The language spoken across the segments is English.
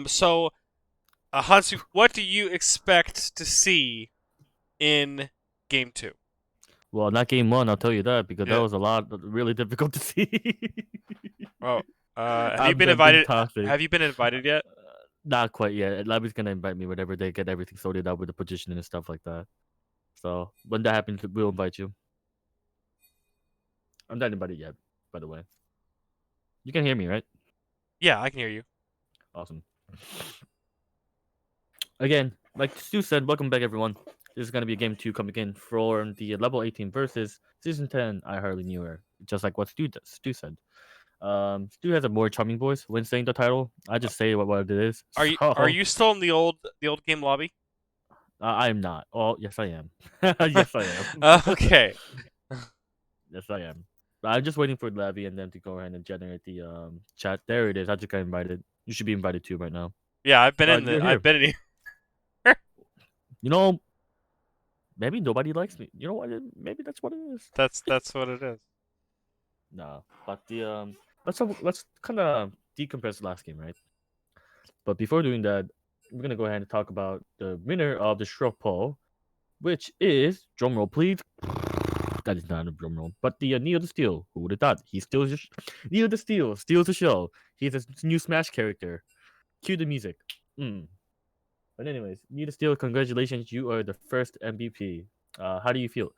So, Hansu, what do you expect to see in Game 2? Well, not game one, I'll tell you that, because that Yeah. was a lot really difficult to see. Oh, have you I'm, been I'm being invited? toxic. Have you been invited yet? Not quite yet. Labby's gonna invite me whenever they get everything sorted out with the positioning and stuff like that. So when that happens, we'll invite you. I'm not invited yet, by the way. You can hear me, right? Yeah, I can hear you. Awesome. Again, like Stu said, welcome back everyone. This is gonna be a game two coming in for the level 18 versus season 10. I hardly knew her, just like what Stu said. Stu has a more charming voice when saying the title. I just say what it is. Are So you still in the old game lobby? I am not. Oh yes, I am. Yes, I am. Okay. Yes, I am. I'm just waiting for Levy and them to go ahead and generate the chat. There it is. I just got invited. You should be invited too right now. Yeah, You're I've here. been in here. You know, maybe nobody likes me. You know what? Maybe that's what it is. That's what it is. No, but the let's kind of decompress the last game, right? But before doing that, we're gonna go ahead and talk about the winner of the Shrub poll, which is drumroll, please. That is not a drumroll, but the Neo the Steel. Who would have thought? He steals Neo the Steel steals the show. He's a new Smash character. Cue the music. Mm. But anyways, Neo the Steel, congratulations! You are the first MVP. How do you feel?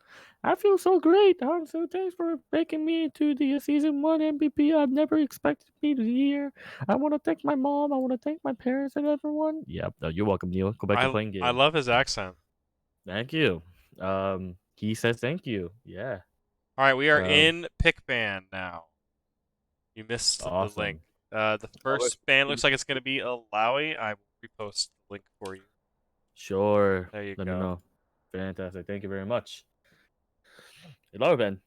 I feel so great. So thanks for making me into the season one MVP. I've never expected me to hear. I want to thank my mom. I want to thank my parents and everyone. Yep. You're welcome, Neo. Go back to playing I games. love his accent. Thank you. He says thank you. Yeah. All right, we are Um, in pick band now. You missed the link. awesome. The first band looks like it's going to be Alawi. I will repost the link for you. Sure. There you Let me go. know. Fantastic. Thank you very much. Ilawi Ben.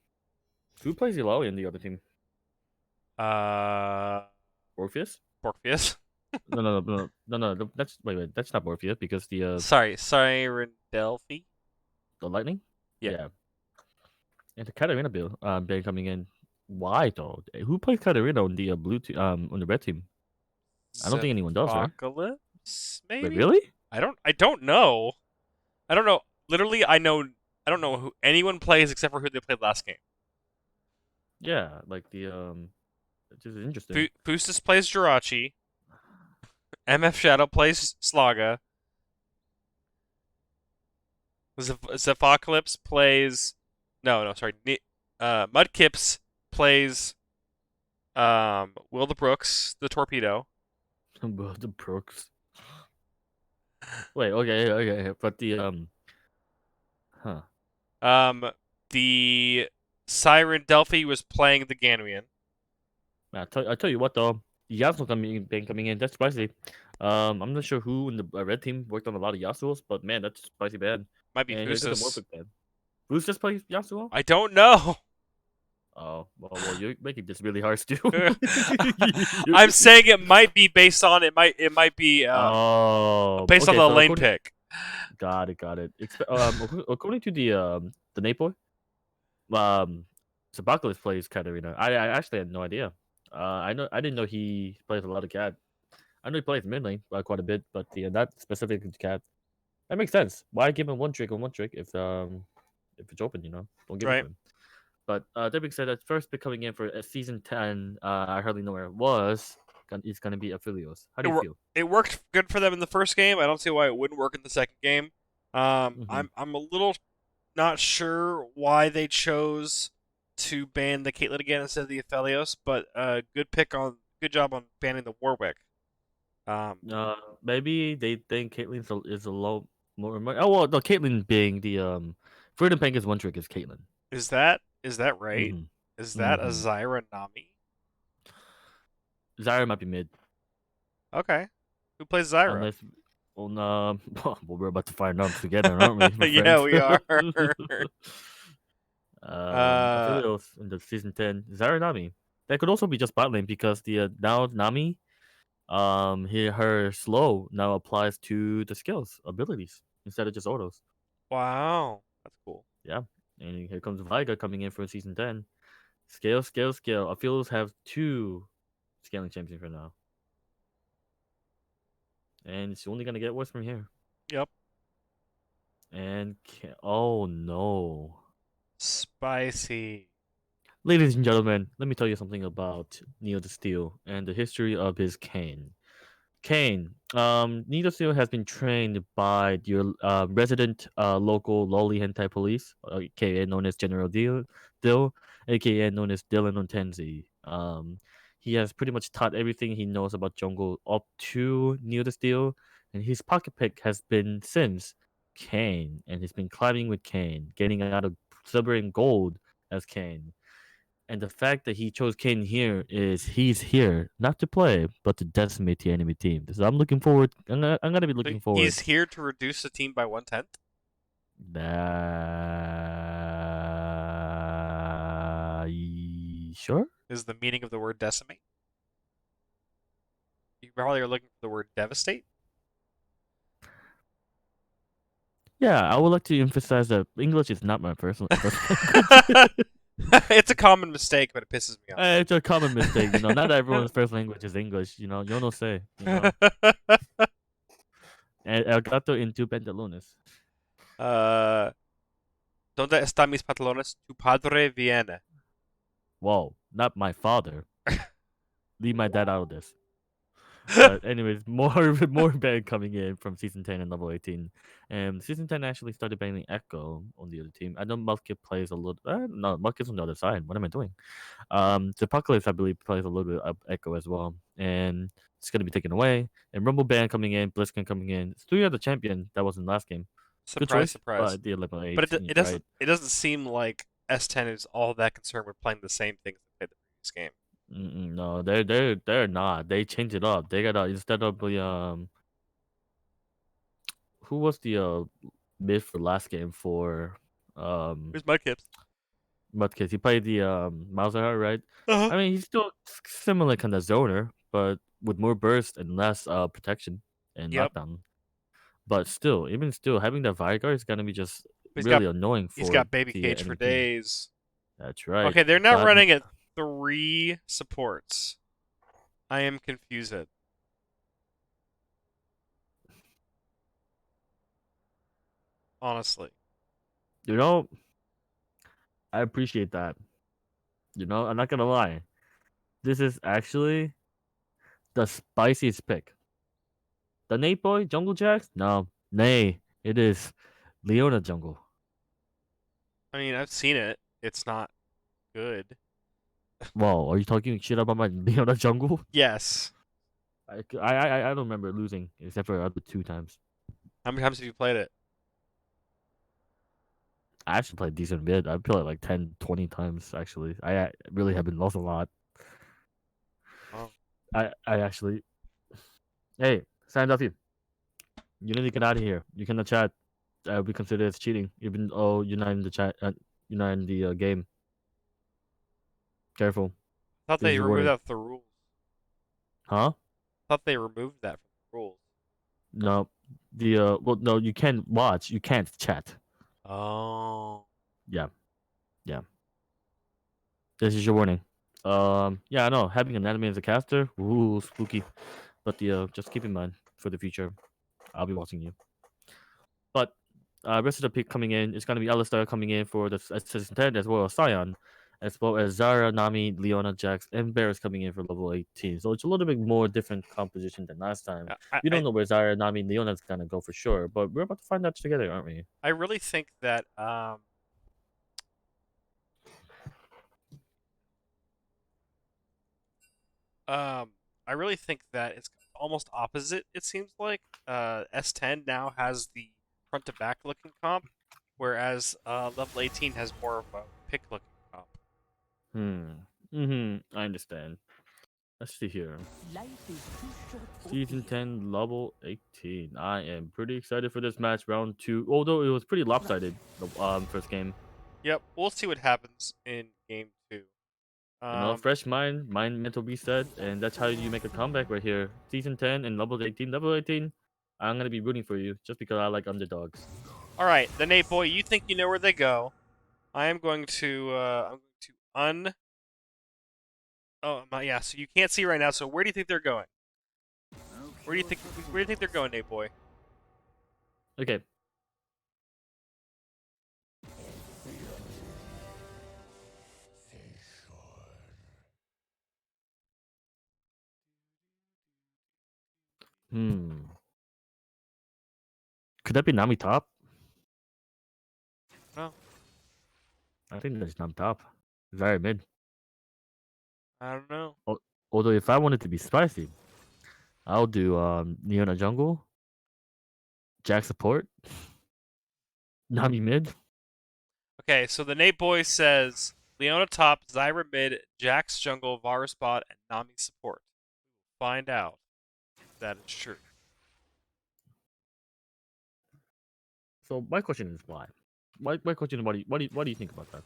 Who plays Ilawi in the other team? Uh, Orpheus? Morpheus. No. That's wait. That's not Orpheus because Sorry, Sirendelphi. the lightning. Yeah. Yeah, and the Katarina bill been coming in. Why though? Who plays Katarina on the blue team? On the red team? I don't think anyone does, right? Apocalypse, Wait, maybe? really? I don't know. I don't know. Literally, I don't know who anyone plays except for who they played last game. Yeah, like it's just interesting. Fustus plays Jirachi. MF Shadow plays Slaga. Zephocalypse plays. No, sorry. Mudkips plays Will the Brooks, the torpedo. The Brooks. Wait, okay, but huh? Um, the Siren Delphi was playing the Ganuian. I tell you what though, Yasuo coming in. That's spicy. I'm not sure who in the red team worked on a lot of Yasuos, but man, that's spicy bad. Might be And here comes the Fustus. Morphic band. Who's just plays Yasuo? I don't know. Oh well, you're making this really hard, Stu. I'm saying it might be based on it might be Oh, based on okay. the So lane according, pick. got it. According to the Napo, um, Sabakulis plays Katarina. I actually had no idea. I didn't know he plays a lot of cat. I know he plays mid lane quite a bit, but not specifically to cat. That makes sense. Why give him one trick on one trick if it's open? Don't give it to Right. him. But that being said, that first pick coming in for season 10, I hardly know where it was. It's gonna be Aphelios. How do It you wor- feel? it worked good for them in the first game. I don't see why it wouldn't work in the second game. Mm-hmm. I'm a little not sure why they chose to ban the Caitlyn again instead of the Aphelios, but good job on banning the Warwick. Um, Maybe they think is a low more. Oh well, no, Caitlyn being the Freedom Pank is one trick is Caitlyn. is that right? Mm-hmm. Is that a Mm-hmm. Zyra Nami? Zyra might be mid Okay, who plays Zyra? unless. Well, no, well, we're about to find out together, aren't we, my Yeah, friends? we are. uh, Aphelios in the season 10 Zyra Nami. That could also be just bot lane because the now Nami her slow now applies to the skills abilities instead of just autos. wow, that's cool. Yeah. And here comes Viga coming in for season 10. Scale. Aphelios have two scaling champions for now. and it's only gonna get worse from here. Yep. And oh no. Spicy. Ladies and gentlemen, let me tell you something about Neil the Steel and the history of his cane. Kane, Nito Seal has been trained by your resident local lolly hentai police, aka known as General Dill, aka known as Dylan Ontenzi. He has pretty much taught everything he knows about jungle up to Neo Steel, and his pocket pick has been since Kane, and he's been climbing with Kane, getting out of silver and gold as Kane. And the fact that he chose Kane here is he's here not to play, but to decimate the enemy team. So I'm looking forward. I'm gonna be So looking he's forward. here to reduce the team by 1/10. Sure. Is the meaning of the word decimate. You probably are looking for the word devastate. Yeah, I would like to emphasize that English is not my first language. It's a common mistake, but it pisses me It's a common mistake, you know. Not everyone's first language is English, you know. Yo no sé, you know. off. El gato en tu pantalones. uh, ¿Dónde están mis pantalones? Tu padre viene. Whoa, not my father. Leave my dad out of this. But anyways, more ban coming in from season 10 and level 18. And season 10 actually started banning Echo on the other team. I know Mudkip plays a little. No, Mudkip's on the other side. What am I doing? The Apocalypse, I believe, plays a little bit of Echo as well, and it's gonna be taken away. And Rumble ban coming in, Blitzkin coming in. It's three other champion that was in last game. Good Surprise, choice, surprise. but the level But 18, right? it doesn't seem like S10 is all that concerned with playing the same things they played the previous game. No, they're not. They changed it up. They got instead of the who was the mid for last game for Where's my kips? Mudkip? He played the Mauser, right? Uh-huh. I mean, he's still similar kind of zoner, but with more burst and less protection and Yep. knockdown. But still, even still, having that Vigar is gonna be just He's got really annoying he's for got baby the cage for enemy team. days. That's right. Okay, they're not God, running at 3 supports. I am confused. Honestly. you know, I appreciate that. I'm not gonna lie. This is actually the spiciest pick. The Nate Boy Jungle Jacks? No, nay, it is Leona Jungle. I mean, I've seen it. It's not good. Whoa, are you talking shit about my Leona Jungle? Yes. I don't remember losing except for the other two times. How many times have you played it? I actually played decent bit. I played like 10, 20 times actually. I really have been lost a lot. Oh. I actually. Hey, Sam Duffy, you need to get out of here. You cannot chat. We consider it as cheating, even though you're not in the chat. You're not in the game. Careful. I thought This is they your removed warning. that from the rules. Huh? I thought they removed that from the rules. No. Well, no, you can watch. You can't chat. Oh. Yeah. Yeah. This is your warning. Yeah, I know. Having an anime as a caster, ooh, spooky. But just keep in mind for the future, I'll be watching you. But rest of the pick coming in is going to be Alistar coming in for the Assassin 10 as well as Scion, as well as Zara, Nami, Leona, Jax, and Barris coming in for level 18. So it's a little bit more different composition than last time. I, We I, don't know where Zara, Nami, and Leona's going to go for sure, but we're about to find out together, aren't we? I really think that um I really think that it's almost opposite. It seems like S10 now has the front to back looking comp, whereas level 18 has more of a pick looking comp. I understand. Let's see here. Season 10, level 18. I am pretty excited for this match, round 2. Although it was pretty lopsided, the first game. Yep, we'll see what happens in game 2. Um, Fresh mind mental reset, and that's how you make a comeback right here. Season 10 and level 18. Level 18, I'm gonna be rooting for you just because I like underdogs. all right, the Nate boy, you think you know where they go? I am going to un. Oh my, yeah. So you can't see right now. So where do you think they're going? Where do you think they're going, Nate boy? Okay. Hmm. Could that be Nami top? No, I think that's Nami top. Very mid. I don't know. Although if I wanted to be spicy, I'll do Neona jungle, Jack support, Nami mid. Okay, so the Nate boy says Leona top, Zyra mid, Jax jungle, Varus bot, and Nami support. Find out if that is true. So my question is why? My question is what do you think about that?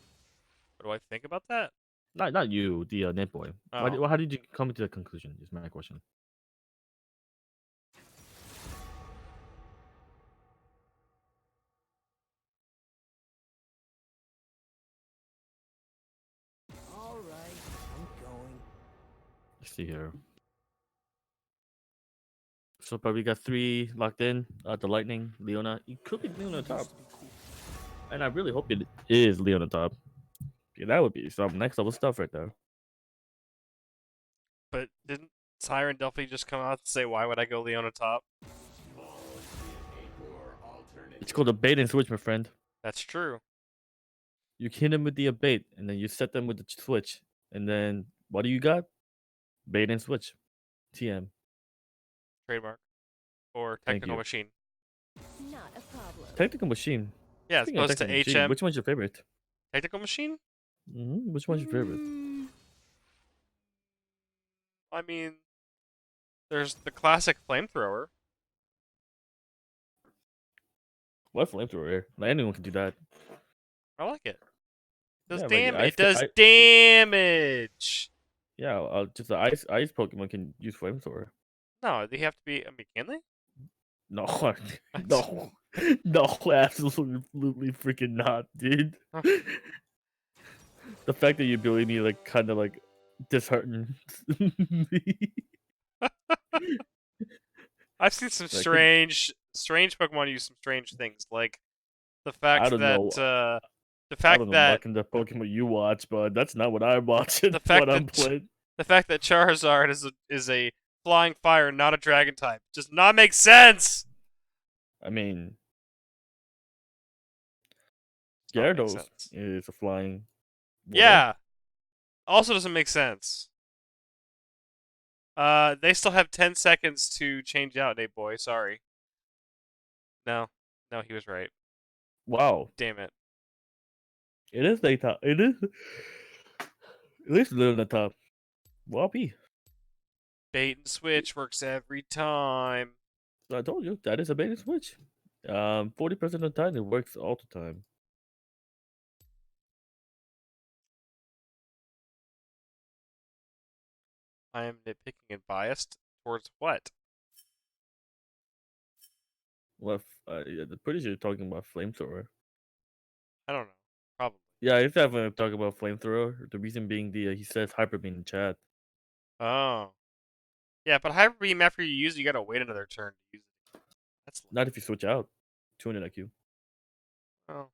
What do I think about that? Not you, the net boy. Oh, How did you come to the conclusion? Is my question. All right, I'm going. Let's see here. So probably got three locked in. The Lightning, Leona. It could be Leona top, Used to be cool. and I really hope it is Leona top. Yeah, that would be some next level stuff right there. but didn't Siren Delphi just come out and say why would I go Leona top? It's called a bait and switch, my friend. That's true. You hit them with the bait, and then you set them with the switch, and then what do you got? Bait and switch. TM. Trademark or Thank technical you. machine. Not a problem. Technical machine. Yeah, as Speaking of opposed to technical machine, HM. which one's your favorite? Technical machine? Which one's your favorite? I mean, there's the classic flamethrower. What flamethrower here? Like, anyone can do that. I like it. Does Yeah, like damn it does damage. yeah, just the ice Pokemon can use flamethrower. No, they have to be. I mean, can they? No, no, no, absolutely freaking not, dude. Huh. The fact that you believe me, like, kind of like disheartened me. I've seen some Like, could, strange Pokemon use some strange things, like the I fact don't that know. the I fact don't know that what kind of Pokemon you watch, but that's not what I'm watching. the What fact I'm that playing. the fact that Charizard is a flying fire, not a dragon type, does not make sense. I mean, Does not make Gyarados sense. is a flying water. Yeah, also doesn't make sense. They still have 10 seconds to change out, Nate boy. Sorry. No, no, he was right. Wow, Damn it. it is daytime. It is. At least a little on the top. Whoppy. Bait and switch works every time. So I told you that is a bait and switch. 40% of the time it works all the time. I am nitpicking and biased towards what? Well, yeah, I'm pretty sure you're talking about flamethrower. I don't know. Probably. Yeah, he's definitely talking about flamethrower. The reason being he says hyper beam in chat. Oh. Yeah, but Hyper Beam after you use it, you gotta wait another turn to use it. That's Not if you switch out. 200 IQ. oh.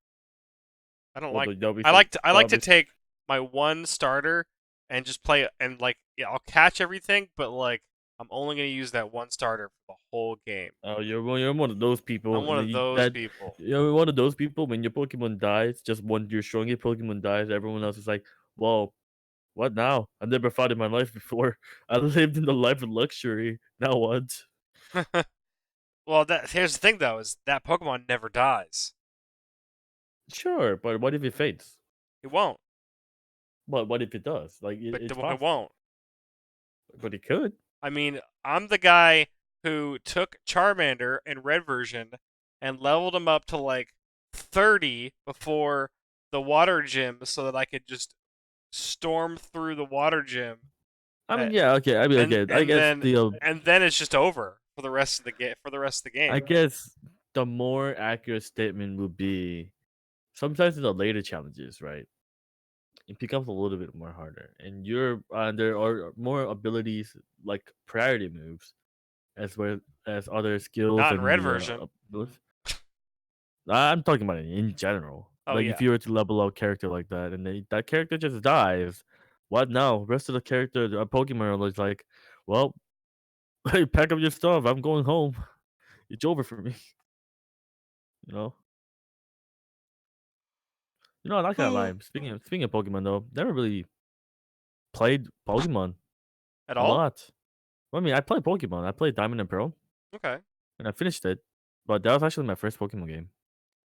I don't Well, like the that'll be I like that'll to be take my one starter and just play and like yeah, I'll catch everything, but like I'm only gonna use that one starter for the whole game. oh, you're one of those I'm people, and one then of those that people. you're one of those people when your Pokemon dies, just when your strongest Pokemon dies, everyone else is like, "Well, what now? I never fought in my life before. I lived in the life of luxury. Now what?" Well, that here's the thing though, is that Pokemon never dies. Sure, but what if it fades? It won't. But what if it does? Like But it's it possible, won't. but it could. I mean, I'm the guy who took Charmander in red version and leveled him up to like 30 before the water gym so that I could just storm through the water gym I uh, mean, yeah, okay. I mean, and again, and then and then it's just over for the rest of the game. I guess the more accurate statement would be sometimes in the later challenges, right? It becomes a little bit more harder, and there are more abilities like priority moves as other skills Not in and red the version. abilities. I'm talking about it in general. Oh Like yeah. if you were to level up character like that, and that character just dies, what now? Rest of the character, Pokemon is like, well, hey, pack up your stuff. I'm going home. It's over for me. You know. I'm not gonna lie. Speaking of Pokemon though, never really played Pokemon At a all? lot. Well, I mean, I played Pokemon. I played Diamond and Pearl, Okay. and I finished it. But that was actually my first Pokemon game.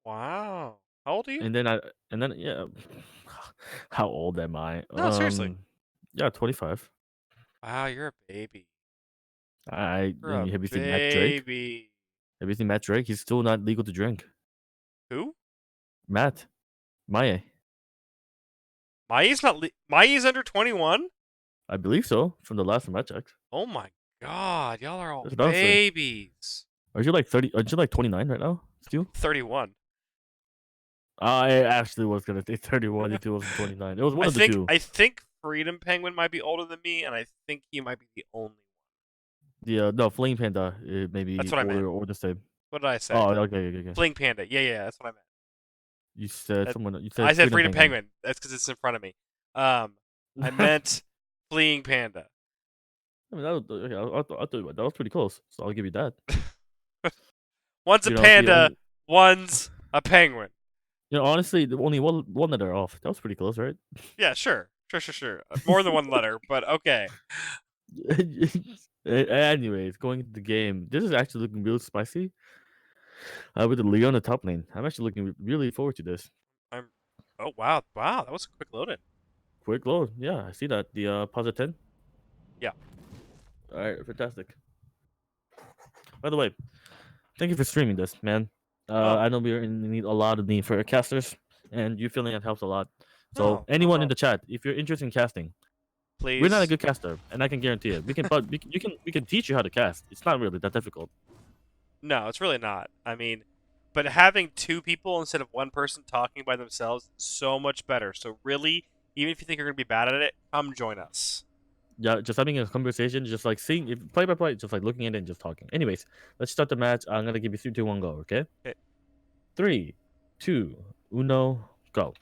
Wow. How old are you? And then yeah, how old am I? No, seriously. Yeah, 25. Wow, you're a baby. I You're a have you seen Matt Drake? baby. Have you seen Matt Drake? He's still not legal to drink. Who? Matt, Maya, Mai's not. Mai's under 21. I believe so. From the last time I checked. Oh my god, y'all are all That's what I was saying. babies. Are you like 30? Are you like 29 right now? Still? 31. I actually was gonna say 31 if it wasn't 29. It was one I of the think two. I think Freedom Penguin might be older than me, and I think he might be the only one. The no, Flame Panda may That's be what I meant. older or the same. What did I say? Oh, okay. Fling Panda. Yeah, that's what I meant. You said That- someone. You I said said Freedom Freedom Penguin. Penguin. That's because it's in front of me. I meant Fleeing Panda. I mean, that was, okay, I'll tell you what, that was pretty close. So I'll give you that. One's a You know, the panda, only, one's a penguin. honestly, the only one letter off. That was pretty close, right? Yeah, sure. More than one letter, but okay. Anyways, going into the game, this is actually looking real spicy. With the Leon on the top lane, I'm actually looking really forward to this. I'm. Oh wow, that was a quick load in. Quick load, yeah, I see that. The positive 10. Yeah. All right, fantastic. By the way, thank you for streaming this, man. Oh, I know we're in need a lot of need for casters, and you feeling it helps a lot. So no anyone in problem. the chat, if you're interested in casting, we're not a Please. good caster, and I can guarantee it. We can, but we can teach you how to cast. It's not really that difficult. No, it's really not. I mean, but having two people instead of one person talking by themselves is so much better. So really, even if you think you're gonna be bad at it, come join us. Yeah, just having a conversation, just like seeing if play by play, just like looking at it and just talking. Anyways, let's start the match. I'm gonna give you 3, 2, 1, go. Okay. Okay. 3, 2, 1, go.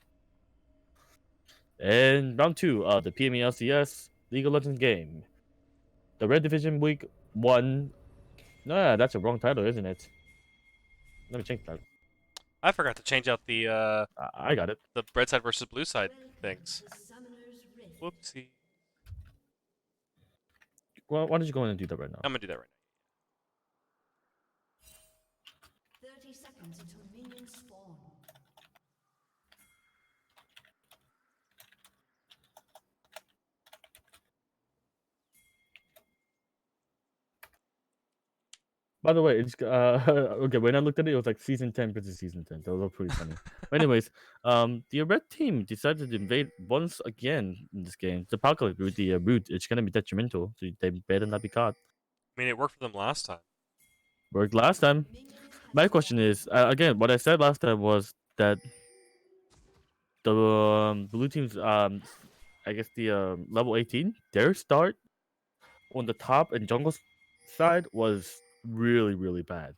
And round 2 of the PME LCS League of Legends game. The Red Division Week 1. Nah, that's a wrong title, isn't it? Let me change that. I forgot to change out the I got it. red side versus blue side things. Whoopsie. Well, why don't you go in and do that right now? I'm gonna do that right 30 seconds until minions spawn. By the way, it's okay. When I looked at it, it was like season 10 versus season 10. That was pretty funny. But anyways, the red team decided to invade once again in this game. The apocalypse with the root, it's gonna be detrimental. So they better not be caught. I mean, it worked for them last time. Worked last time. My question is again, what I said last time was that the blue team's I guess the level 18, their start on the top and jungle side was really bad.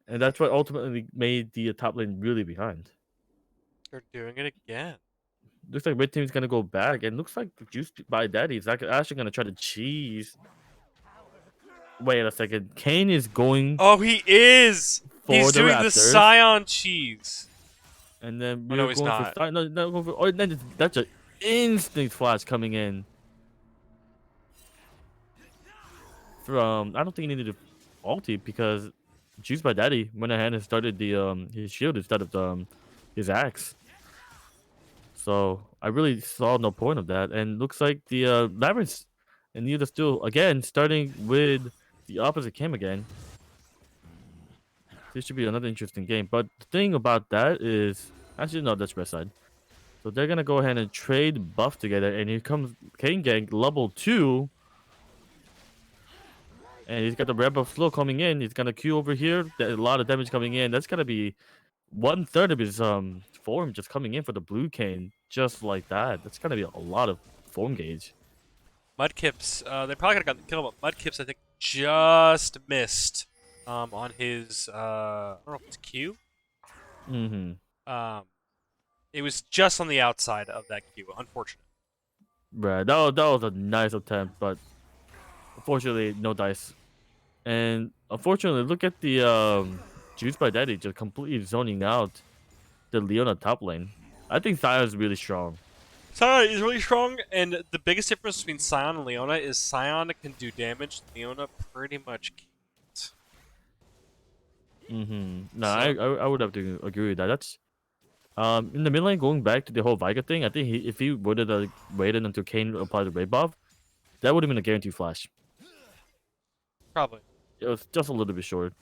And that's what ultimately made the top lane really behind. They're doing it again. Looks like red team's gonna go back, and looks like Juice by Daddy is actually gonna try to cheese. Wait a second, Kane is going Oh, he is. for He's the doing the Raptors, Scion cheese. and then Oh, we're no, he's going not. for no. Oh, then that's an instant flash coming in from. I don't think he needed to ulti because Juice by Daddy went ahead and started the his shield instead of his axe. So I really saw no point of that, and looks like the Labyrinth and Neither still again starting with the opposite cam again. This should be another interesting game. But the thing about that is, actually no, that's red side. So they're gonna go ahead and trade buff together, and here comes Kane Gang level 2, and he's got the red buff slow coming in. He's gonna Q over here. There's a lot of damage coming in. That's gonna be 1/3 of his form just coming in for the blue Kane, just like that. That's gonna be a lot of form gauge. Mudkips. They probably could have gotten the kill, but Mudkips, I think, just missed on his I don't know if it's Q. Mm-hmm. It was just on the outside of that Q. Unfortunate. Right. That was a nice attempt, but unfortunately, no dice. And unfortunately, look at the Juice by Daddy just completely zoning out the Leona top lane. I think Sion is really strong. Sion is really strong, and the biggest difference between Sion and Leona is Sion can do damage. Leona pretty much can't. Mm-hmm. No, So I would have to agree with that. That's in the mid lane, going back to the whole Veigar thing. I think if he would have waited until Kane applied the raid buff, that would have been a guaranteed flash. probably. It was just a little bit short.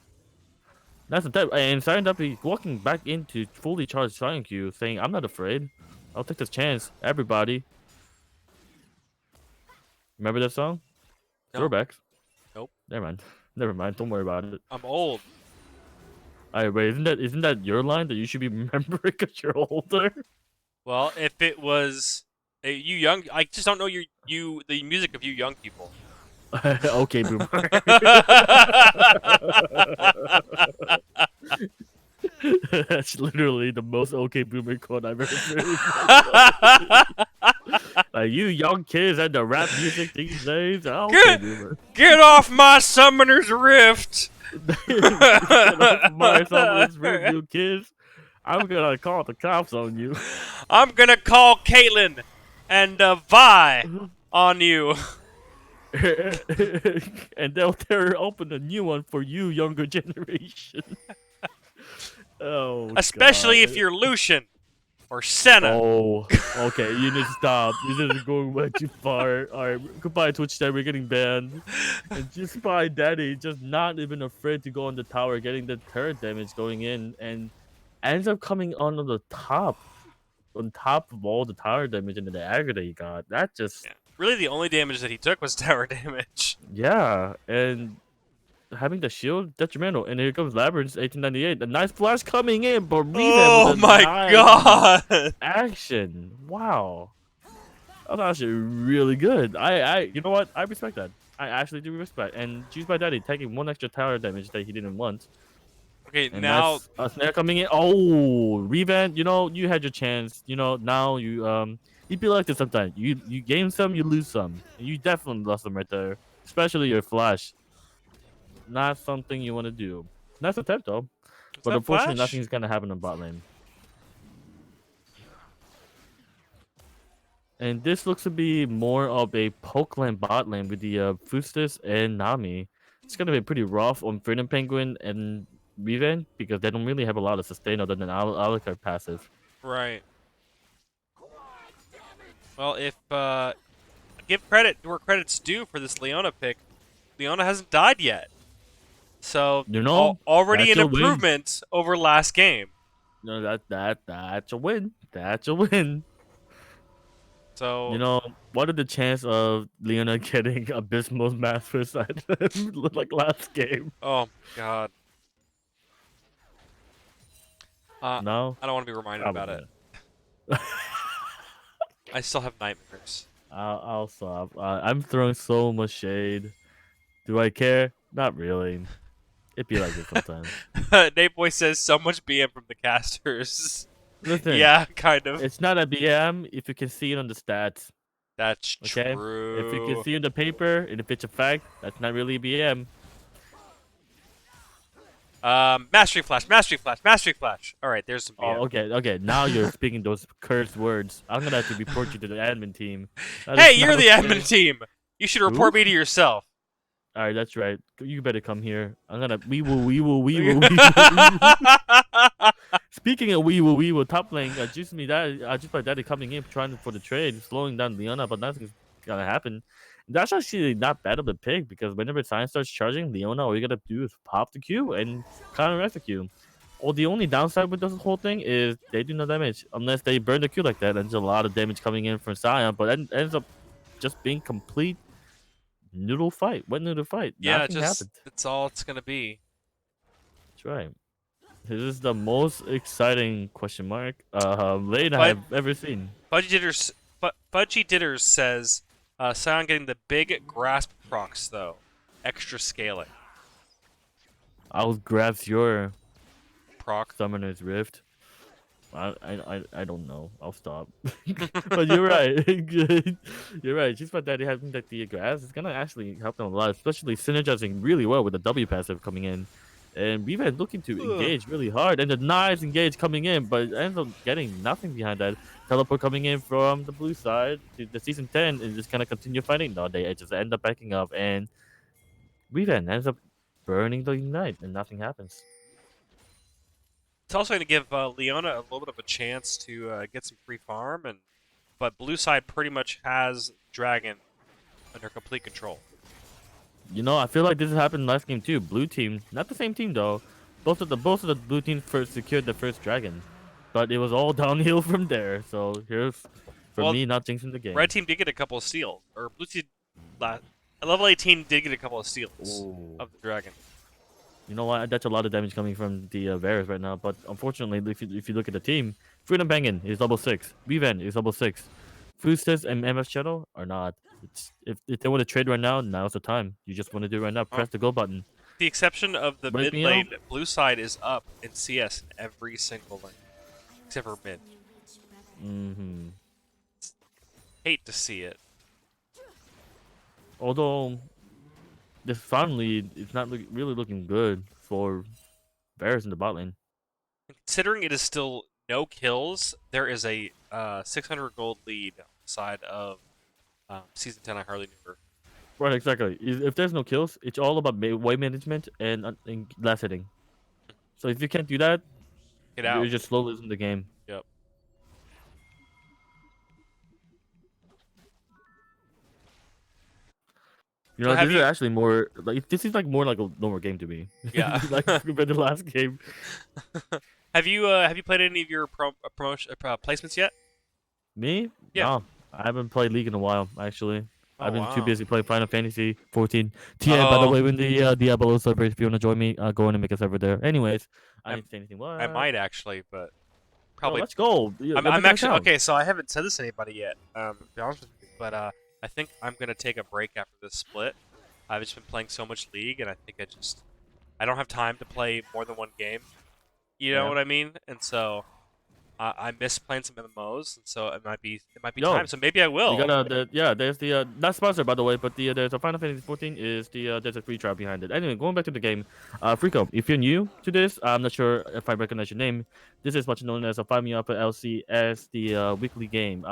That's the type. And signed up, he walking back into fully charged Sion Q, saying, "I'm not afraid. I'll take this chance. Everybody." Remember that song? No. Throwbacks. Nope. Never mind. Never mind. Don't worry about it. I'm old. Alright, wait. Isn't that your line that you should be remembering because you're older? Well, if it was you young, I just don't know the music of you young people. Okay, boomer. That's literally the most okay boomer quote I've ever heard. Like, you young kids and the rap music these days. Okay, boomer. Get off my summoner's rift! My summoners rip you kids. I'm gonna call the cops on you. I'm gonna call Caitlyn and Vi on you. And they'll open a new one for you, younger generation. Oh, Especially God. if you're Lucian or Senna. Oh, okay. You need to stop. This is going way too far. All right, goodbye, Twitch. Dad. We're getting banned. And just by Daddy, just not even afraid to go on the tower, getting the turret damage going in, and ends up coming on the top, on top of all the tower damage and the aggro that he got. That just Yeah. Really, the only damage that he took was tower damage. yeah, and having the shield detrimental. And here comes Labyrinth 1898. A nice flash coming in, but Revan Oh with a my nice god! action. Wow. That was actually really good. You know what? I respect that. I actually do respect. And Juice by Daddy taking one extra tower damage that he didn't want. Okay, And now that's a snare coming in. Oh, Revan, you know, you had your chance. You know, now you be like this sometimes. You gain some, you lose some. And you definitely lost some right there. Especially your flash. Not something you want to do. Nice attempt though. is But that unfortunately, Flash? nothing's gonna happen in bot lane. And this looks to be more of a poke lane bot lane with the Fustus and Nami. It's gonna be pretty rough on Freedom Penguin and Revan because they don't really have a lot of sustain other than Alucard passive. Right. Well, if give credit where credit's due for this Leona pick, Leona hasn't died yet. So You know, already that's an a win. improvement over last game. No, that's a win. That's a win. So You know, what are the chance of Leona getting Abysmal's Master side like last game? oh my god. No, I don't want to be reminded about it. probably. I still have nightmares. I'll stop. I'm throwing so much shade. Do I care? Not really. It be like this sometimes. Nate Boy says so much BM from the casters. Listen, Yeah, kind of. it's not a BM if you can see it on the stats. That's Okay? true. If you can see it on the paper and if it's a fact, that's not really a BM. Mastery Flash, Mastery Flash, Mastery Flash. All right, there's some BM. Oh, okay. Now you're speaking those cursed words. I'm gonna have to report you to the admin team. That Hey, is you're not the okay. admin team. You should report me to yourself. All right, that's right. You better come here. I'm gonna. We will. Speaking of we will top lane. Just by Daddy coming in trying for the trade, slowing down Leona, but nothing's gonna happen. That's actually not bad of a pick because whenever Science starts charging Leona, all you gotta do is pop the Q and counteract the Q. Well, the only downside with this whole thing is they do no damage unless they burn the Q like that. And there's a lot of damage coming in from Sion, but it ends up just being complete noodle fight. What noodle fight? Yeah, Nothing happened. it's all it's gonna be. That's right. This is the most exciting question mark lane But- I've ever seen. Fudgy Ditters says, Sion getting the big grasp procs though. extra scaling. I'll grab your Proc. Summoner's Rift. I don't know. I'll stop. But you're right. You're right. Just about that having that the grass is gonna actually help them a lot, especially synergizing really well with the W passive coming in. And we've been looking to Ugh. engage really hard, and the knives engage coming in, but it ends up getting nothing behind that. Teleport coming in from the blue side, the season 10, and just kind of continue fighting. No, they just end up backing up, and Weaven ends up burning the Ignite, and nothing happens. It's also going to give Leona a little bit of a chance to get some free farm, but blue side pretty much has Dragon under complete control. You know, I feel like this has happened last game too. Blue team, not the same team though. Both of the blue teams first secured the first dragon, but it was all downhill from there. So here's for Well, me not jinxing the game. Red team did get a couple of steals, or blue team, level 18 did get a couple of steals Ooh. of the Dragon. You know what? That's a lot of damage coming from the Varus right now. But unfortunately, if you look at the team, Freedom Bangin is level 6. Viven is level 6. Foostes and MF Shadow are not. If they want to trade right now, now's the time. You just want to do it right now. Press the go button. The exception of the Wake mid me lane, up. blue side is up in CS every single lane, except for mid. Mm-hmm. Hate to see it. Although this farm lead is not really looking good for Varus in the bot lane. Considering it is still no kills, there is a 600 gold lead on the side of season 10. I hardly knew her. Right, exactly. If there's no kills, it's all about wave management and last hitting. So if you can't do that, Get you're out. just slow losing the game. Yep. You So know, have this you? is actually more like this is like more like a normal game to me. Yeah. Like compared to the last game. Have you played any of your promotion placements yet? Me? Yeah. No, I haven't played League in a while. Actually, Oh I've been too wow. busy playing Final Fantasy 14. TM, by the Oh, way, when the Diablo server, if you want to join me, go in and make a server there. Anyways, I I, didn't say anything. I What? might actually, but Yo, probably. let's go. Yeah, I'm make an actually account. okay. So I haven't said this to anybody yet. To be honest with you, but I think I'm gonna take a break after this split. I've just been playing so much League, and I think I don't have time to play more than one game. You know Yeah. what I mean? And so I miss playing some MMOs, and so it might be Yo, time. So maybe I we got will. there's the not sponsored by the way, but there's a Final Fantasy 14 is there's a free trial behind it. Anyway, going back to the game, Freako, if you're new to this, I'm not sure if I recognize your name. This is what's known as a Five Me Up LCS, the weekly game,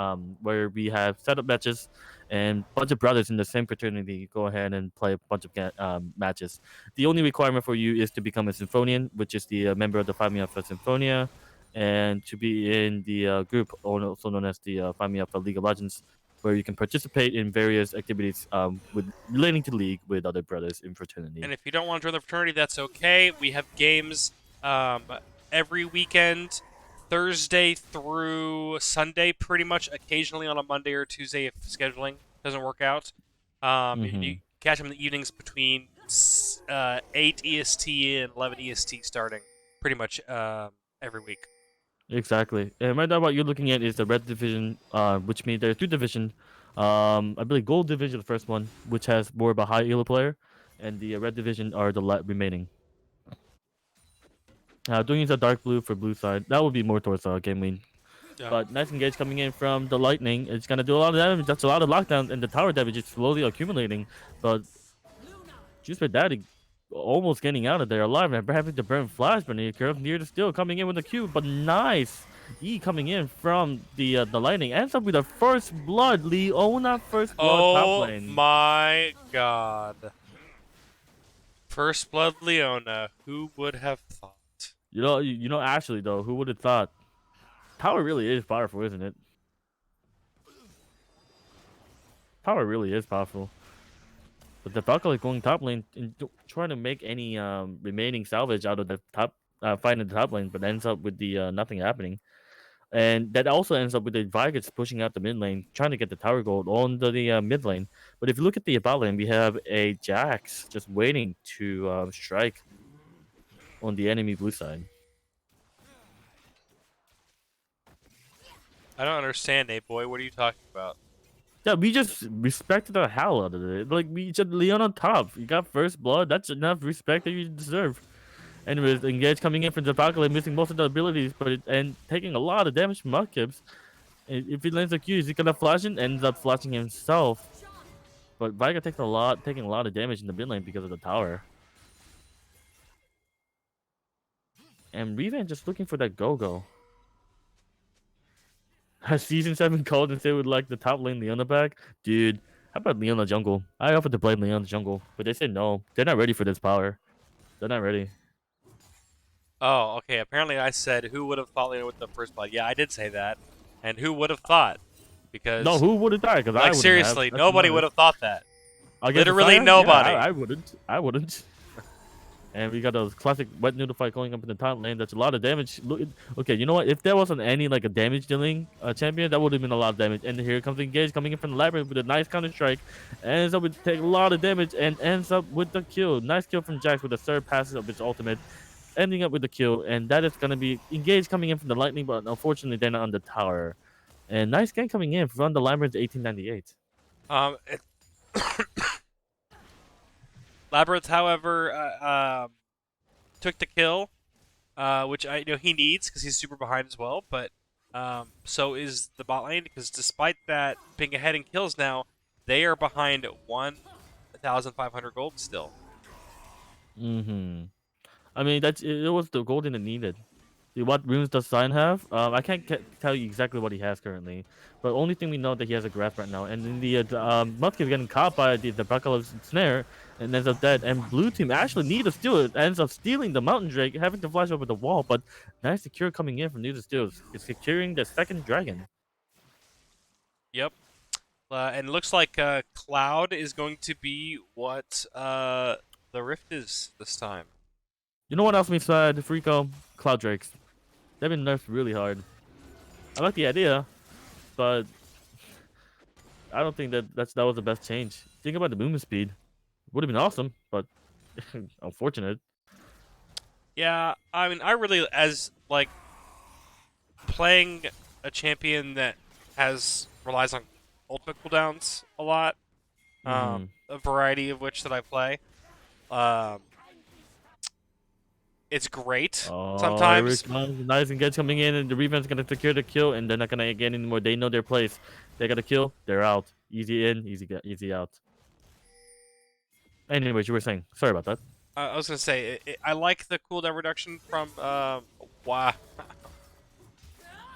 where we have setup matches and bunch of brothers in the same fraternity go ahead and play a bunch of matches. The only requirement for you is to become a Symphonian, which is the member of the Five Me Up for Symphonia, and to be in the group, also known as the Find Me Up for League of Legends, where you can participate in various activities with relating to League with other brothers in fraternity. And if you don't want to join the fraternity, that's okay. We have games um, every weekend, Thursday through Sunday, pretty much. Occasionally on a Monday or Tuesday if scheduling doesn't work out. You Mm-hmm. catch them in the evenings between 8 EST and 11 EST starting pretty much every week. Exactly. And right now, what you're looking at is the red division, which means there are two divisions. I believe gold division, the first one, which has more of a high elo player, and the red division are the remaining. Doing is a dark blue for blue side. That would be more towards game lean. Yeah. But nice engage coming in from the lightning. It's gonna do a lot of damage. That's a lot of lockdown, and the tower damage is slowly accumulating. But just with that, almost getting out of there alive and having to burn flash, but he curves near the steel coming in with the Q. But nice E coming in from the lightning ends up with a first blood. Leona first blood top Oh lane. my god. First Blood Leona. Who would have thought? You know actually though, who would have thought? Tower really is powerful, isn't it? Power really is powerful. But the Falcon is going top lane and trying to make any remaining salvage out of the top fight in the top lane, but ends up with the nothing happening. And that also ends up with the Vigors pushing out the mid lane, trying to get the tower gold on the mid lane. But if you look at the bot lane, we have a Jax just waiting to strike on the enemy blue side. I don't understand, Nate boy. What are you talking about? Yeah, we just respected the hell out of it. Like we just Leon on top. You got first blood. That's enough respect that you deserve. Anyways, Engage coming in from the Apocalypse, missing most of the abilities, and taking a lot of damage from Mudkips. If he lands a Q, is he gonna flash it? Ends up flashing himself. But Veigar taking a lot of damage in the mid lane because of the tower. And Revan just looking for that go-go. Has Season 7 called and said would like the top lane Leona back? Dude, how about Leona jungle? I offered to play Leona jungle, but they said no. They're not ready for this power. They're not ready. Oh, okay. Apparently, I said who would have thought Lena with the first blood. Yeah, I did say that. And who would have thought? No, Because, who would have died? Because I like, wouldn't have. seriously, Let's be nobody would honest. have thought that. Against the Literally Fire? Yeah, nobody. I wouldn't. I wouldn't. And we got those classic wet noodle fight going up in the top lane. That's a lot of damage. Look, okay, you know what? If there wasn't any like a damage dealing champion, that would have been a lot of damage. And here comes Engage coming in from the labyrinth with a nice counter strike. Ends up with take a lot of damage and ends up with the kill. Nice kill from Jax with the third passes of his ultimate, ending up with the kill. And that is gonna be Engage coming in from the lightning, but unfortunately they're not on the tower. And nice game coming in from the labyrinth 1898. It, Labyrinth, however, took the kill, which I know he needs because he's super behind as well. But so is the bot lane because despite that being ahead in kills now, they are behind 1,500 gold still. Mm-hmm. I mean, it was the golden it needed. What runes does Sign have? I can't tell you exactly what he has currently, but only thing we know that he has a grasp right now. And in the Musk is getting caught by the Apocalypse snare and ends up dead. And blue team actually need to steal it. Ends up stealing the Mountain Drake, having to flash over the wall. But nice secure coming in from Need to Steal. Is securing the second dragon. Yep. And it looks like Cloud is going to be what the Rift is this time. You know what else we've said, Frico? Cloud Drakes. They've been nerfed really hard. I like the idea, but I don't think that was the best change. Think about the movement speed. Would have been awesome, but unfortunate. Yeah, I mean, I really, as like playing a champion that relies on ultimate cooldowns a lot, Mm-hmm. a variety of which that I play. Um, it's great Oh, here it sometimes. comes. Nice Engage coming in, and the Reven's gonna secure the kill, and they're not gonna get anymore. They know their place. They got a kill. They're out. Easy in, easy out. Anyways, you were saying. Sorry about that. I was gonna say I like the cooldown reduction from wow.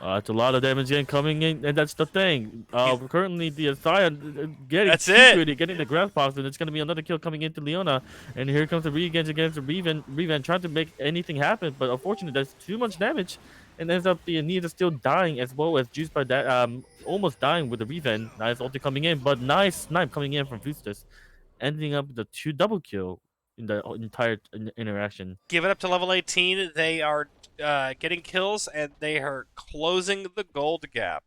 It's a lot of damage again coming in, and that's the thing. Currently the Zion getting That's too it. good, getting the grass box, and it's gonna be another kill coming into Leona. And here comes the Regains against the Revan trying to make anything happen, but unfortunately there's too much damage, and ends up the Anita still dying as well as juiced by that almost dying with the Revan. Nice ulti coming in, but nice snipe coming in from Fustus, ending up with a double kill in the entire interaction. Give it up to level 18. They are getting kills and they are closing the gold gap.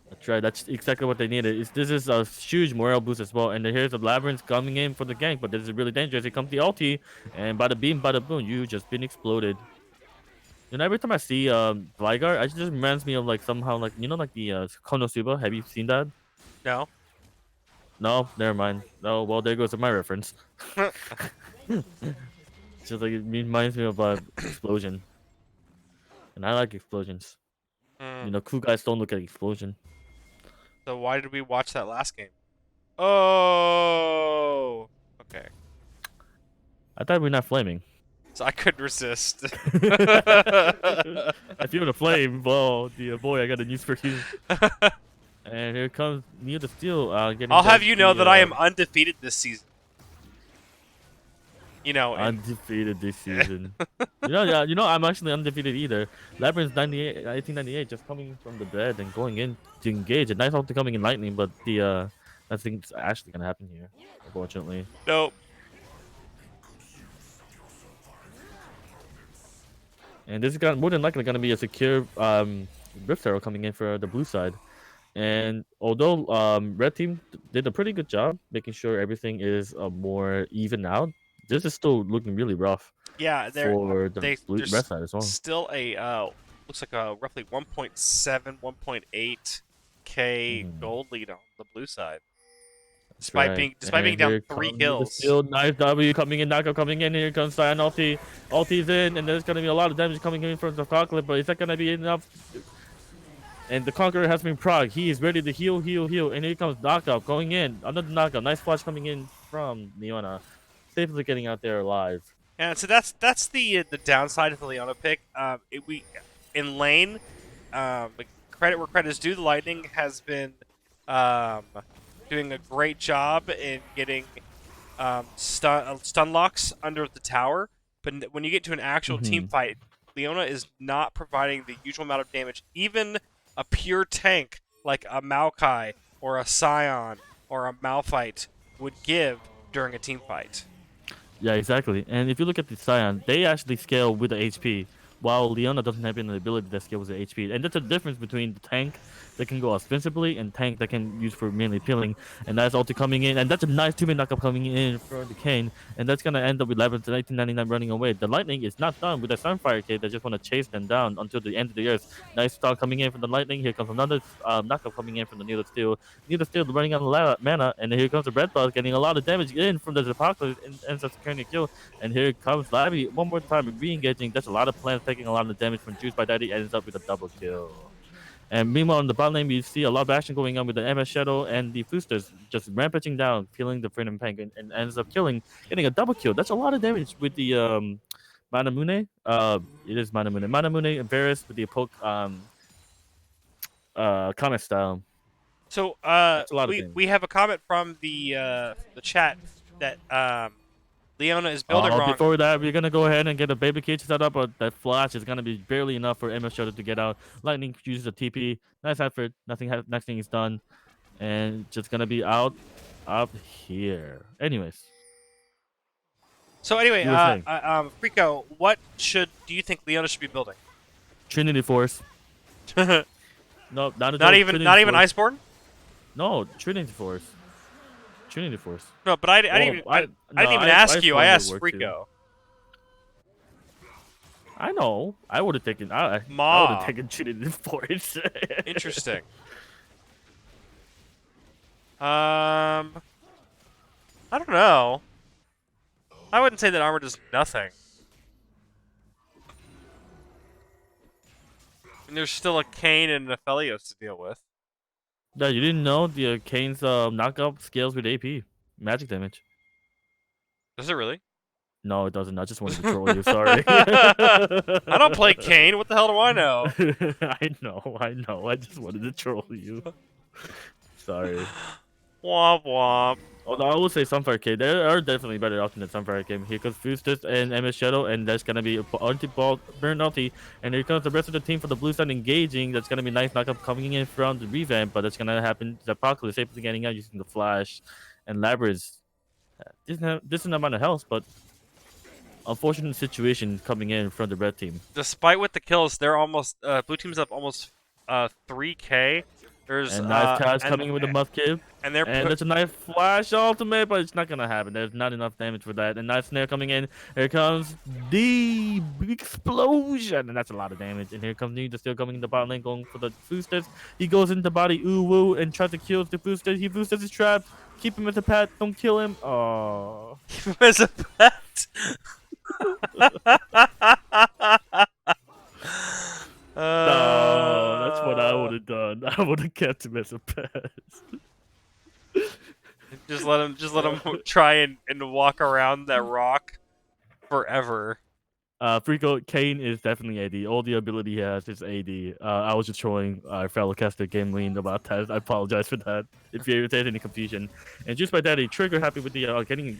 That's right. That's exactly what they needed. This is a huge morale boost as well. And here's the Labyrinth coming in for the gank, but this is really dangerous. Here comes the ulti, and bada beam, bada boom, you just been exploded. And every time I see Veigar, it just reminds me of like somehow like like the Konosuba. Have you seen that? No. No, never mind. Oh well, there goes my reference. Just like it reminds me of explosion, and I like explosions. Cool guys don't look at explosion. So why did we watch that last game? Oh. Okay. I thought we're not flaming. So I couldn't resist. If you want to flame, well, boy, I got a news for you. And here comes Neil the Steel. I'll have you know that I am undefeated this season. Undefeated this season. Yeah, I'm actually undefeated either. Labyrinth 1898 just coming from the dead and going in to engage. A nice ulti coming in lightning, but nothing's actually gonna happen here, unfortunately. Nope. And this is more than likely gonna be a secure Rift Arrow coming in for the blue side. And although red team did a pretty good job making sure everything is more even out, this is still looking really rough. Yeah, for the red side as well. Still a looks like a roughly 1.7, 1.8 3K Mhm. gold lead on the blue side, That's despite being And down here 3 comes the kills. steal. Nice W coming in, knockup coming in. Here comes Cyan ulti. Ulti's in, and there's gonna be a lot of damage coming in from the Apocalypse, but is that gonna be enough? And the Conqueror has been proc. He is ready to heal, heal, heal. And here comes knockup going in. Another knockup. Nice flash coming in from Leona. Safely getting out there alive. And so that's the downside of the Leona pick. We in lane, like, credit where credit is due. The Lightning has been um, doing a great job in getting stun locks under the tower. But when you get to an actual team Mhm. fight, Leona is not providing the usual amount of damage. Even a pure tank like a Maokai or a Scion or a Malphite would give during a team fight. Yeah, exactly. And if you look at the Scion, they actually scale with the HP, while Leona doesn't have any ability that scales with the HP. And that's a difference between the tank that can go offensively and tank that can use for mainly killing. And that's ulti coming in, and that's a nice 2-minute knockup coming in for the Kane. And that's gonna end up with 11 to 1999 running away. The Lightning is not done with the Sunfire Kid. They just want to chase them down until the end of the earth. Nice start coming in from the Lightning. Here comes another knockup coming in from the Needle Steel. Neither still running out of mana, and here comes the Red Ball getting a lot of damage in from the Apocalypse and ends up securing a kill. And here comes Labby one more time re-engaging. That's a lot of plants taking a lot of damage from Juice by Daddy, ends up with a double kill. And meanwhile, on the bot lane, we see a lot of action going on with the MS Shadow and the Boosters just rampaging down, killing the Freedom Penguin, and ends up getting a double kill. That's a lot of damage with the Manamune. It is Manamune. Manamune and Varus with the poke comment style. So That's a lot of we damage. we have a comment from the chat that Leona is building wrong. Before that, we're gonna go ahead and get a baby cage set up, but that flash is gonna be barely enough for MS Shadow to get out. Lightning uses a TP. Nice effort. Nothing is done, and just gonna be out up here. Anyways, So anyway, you were saying Frico, what do you think Leona should be building? Trinity Force. not No, not a joke. even Trinity not even Force. Iceborne. No, Trinity Force. Trinity Force. No, but I Well, didn't even ask you. I asked Frico. I know. I would have taken. I would Ma. have taken Trinity Force. Interesting. I don't know. I wouldn't say that armor does nothing. And there's still a Kane and an Aphelios to deal with. Yeah, you didn't know the Kane's knockup scales with AP magic damage. Does it really? No, it doesn't. I just wanted to troll you. Sorry. I don't play Kane. What the hell do I know? I know. I just wanted to troll you. Sorry. Womp womp. Although I will say Sunfire K, there are definitely better options than Sunfire K. Here comes Boosters and MS Shadow, and there's gonna be a anti-ball burn ulti. And here comes the rest of the team for the blue side engaging. That's gonna be nice knockup coming in from the revamp, but that's gonna happen. The Apocalypse safely getting out using the flash, and Labyrinth decent amount of health, but unfortunate situation coming in from the red team. Despite with the kills, they're almost blue team's up almost 3K. There's And nice catch coming with the Muff Kid. and There's a nice flash ultimate, but it's not gonna happen. There's not enough damage for that. And nice snare coming in. Here comes the explosion, and that's a lot of damage. And here comes Ninja still coming in the bot lane, going for the boosters. He goes into body ooh woo and tries to kill the booster. He boosters his trap. Keep him as a pet. Don't kill him. Oh. as a pet. No, that's what I would have done. I would have kept him as a pet. Just let him try and walk around that rock forever. Frico Kane is definitely AD. All the ability he has is AD. I was just trolling our fellow caster Game Lean about that. I apologize for that if there's any confusion. And just by that, he trigger happy with the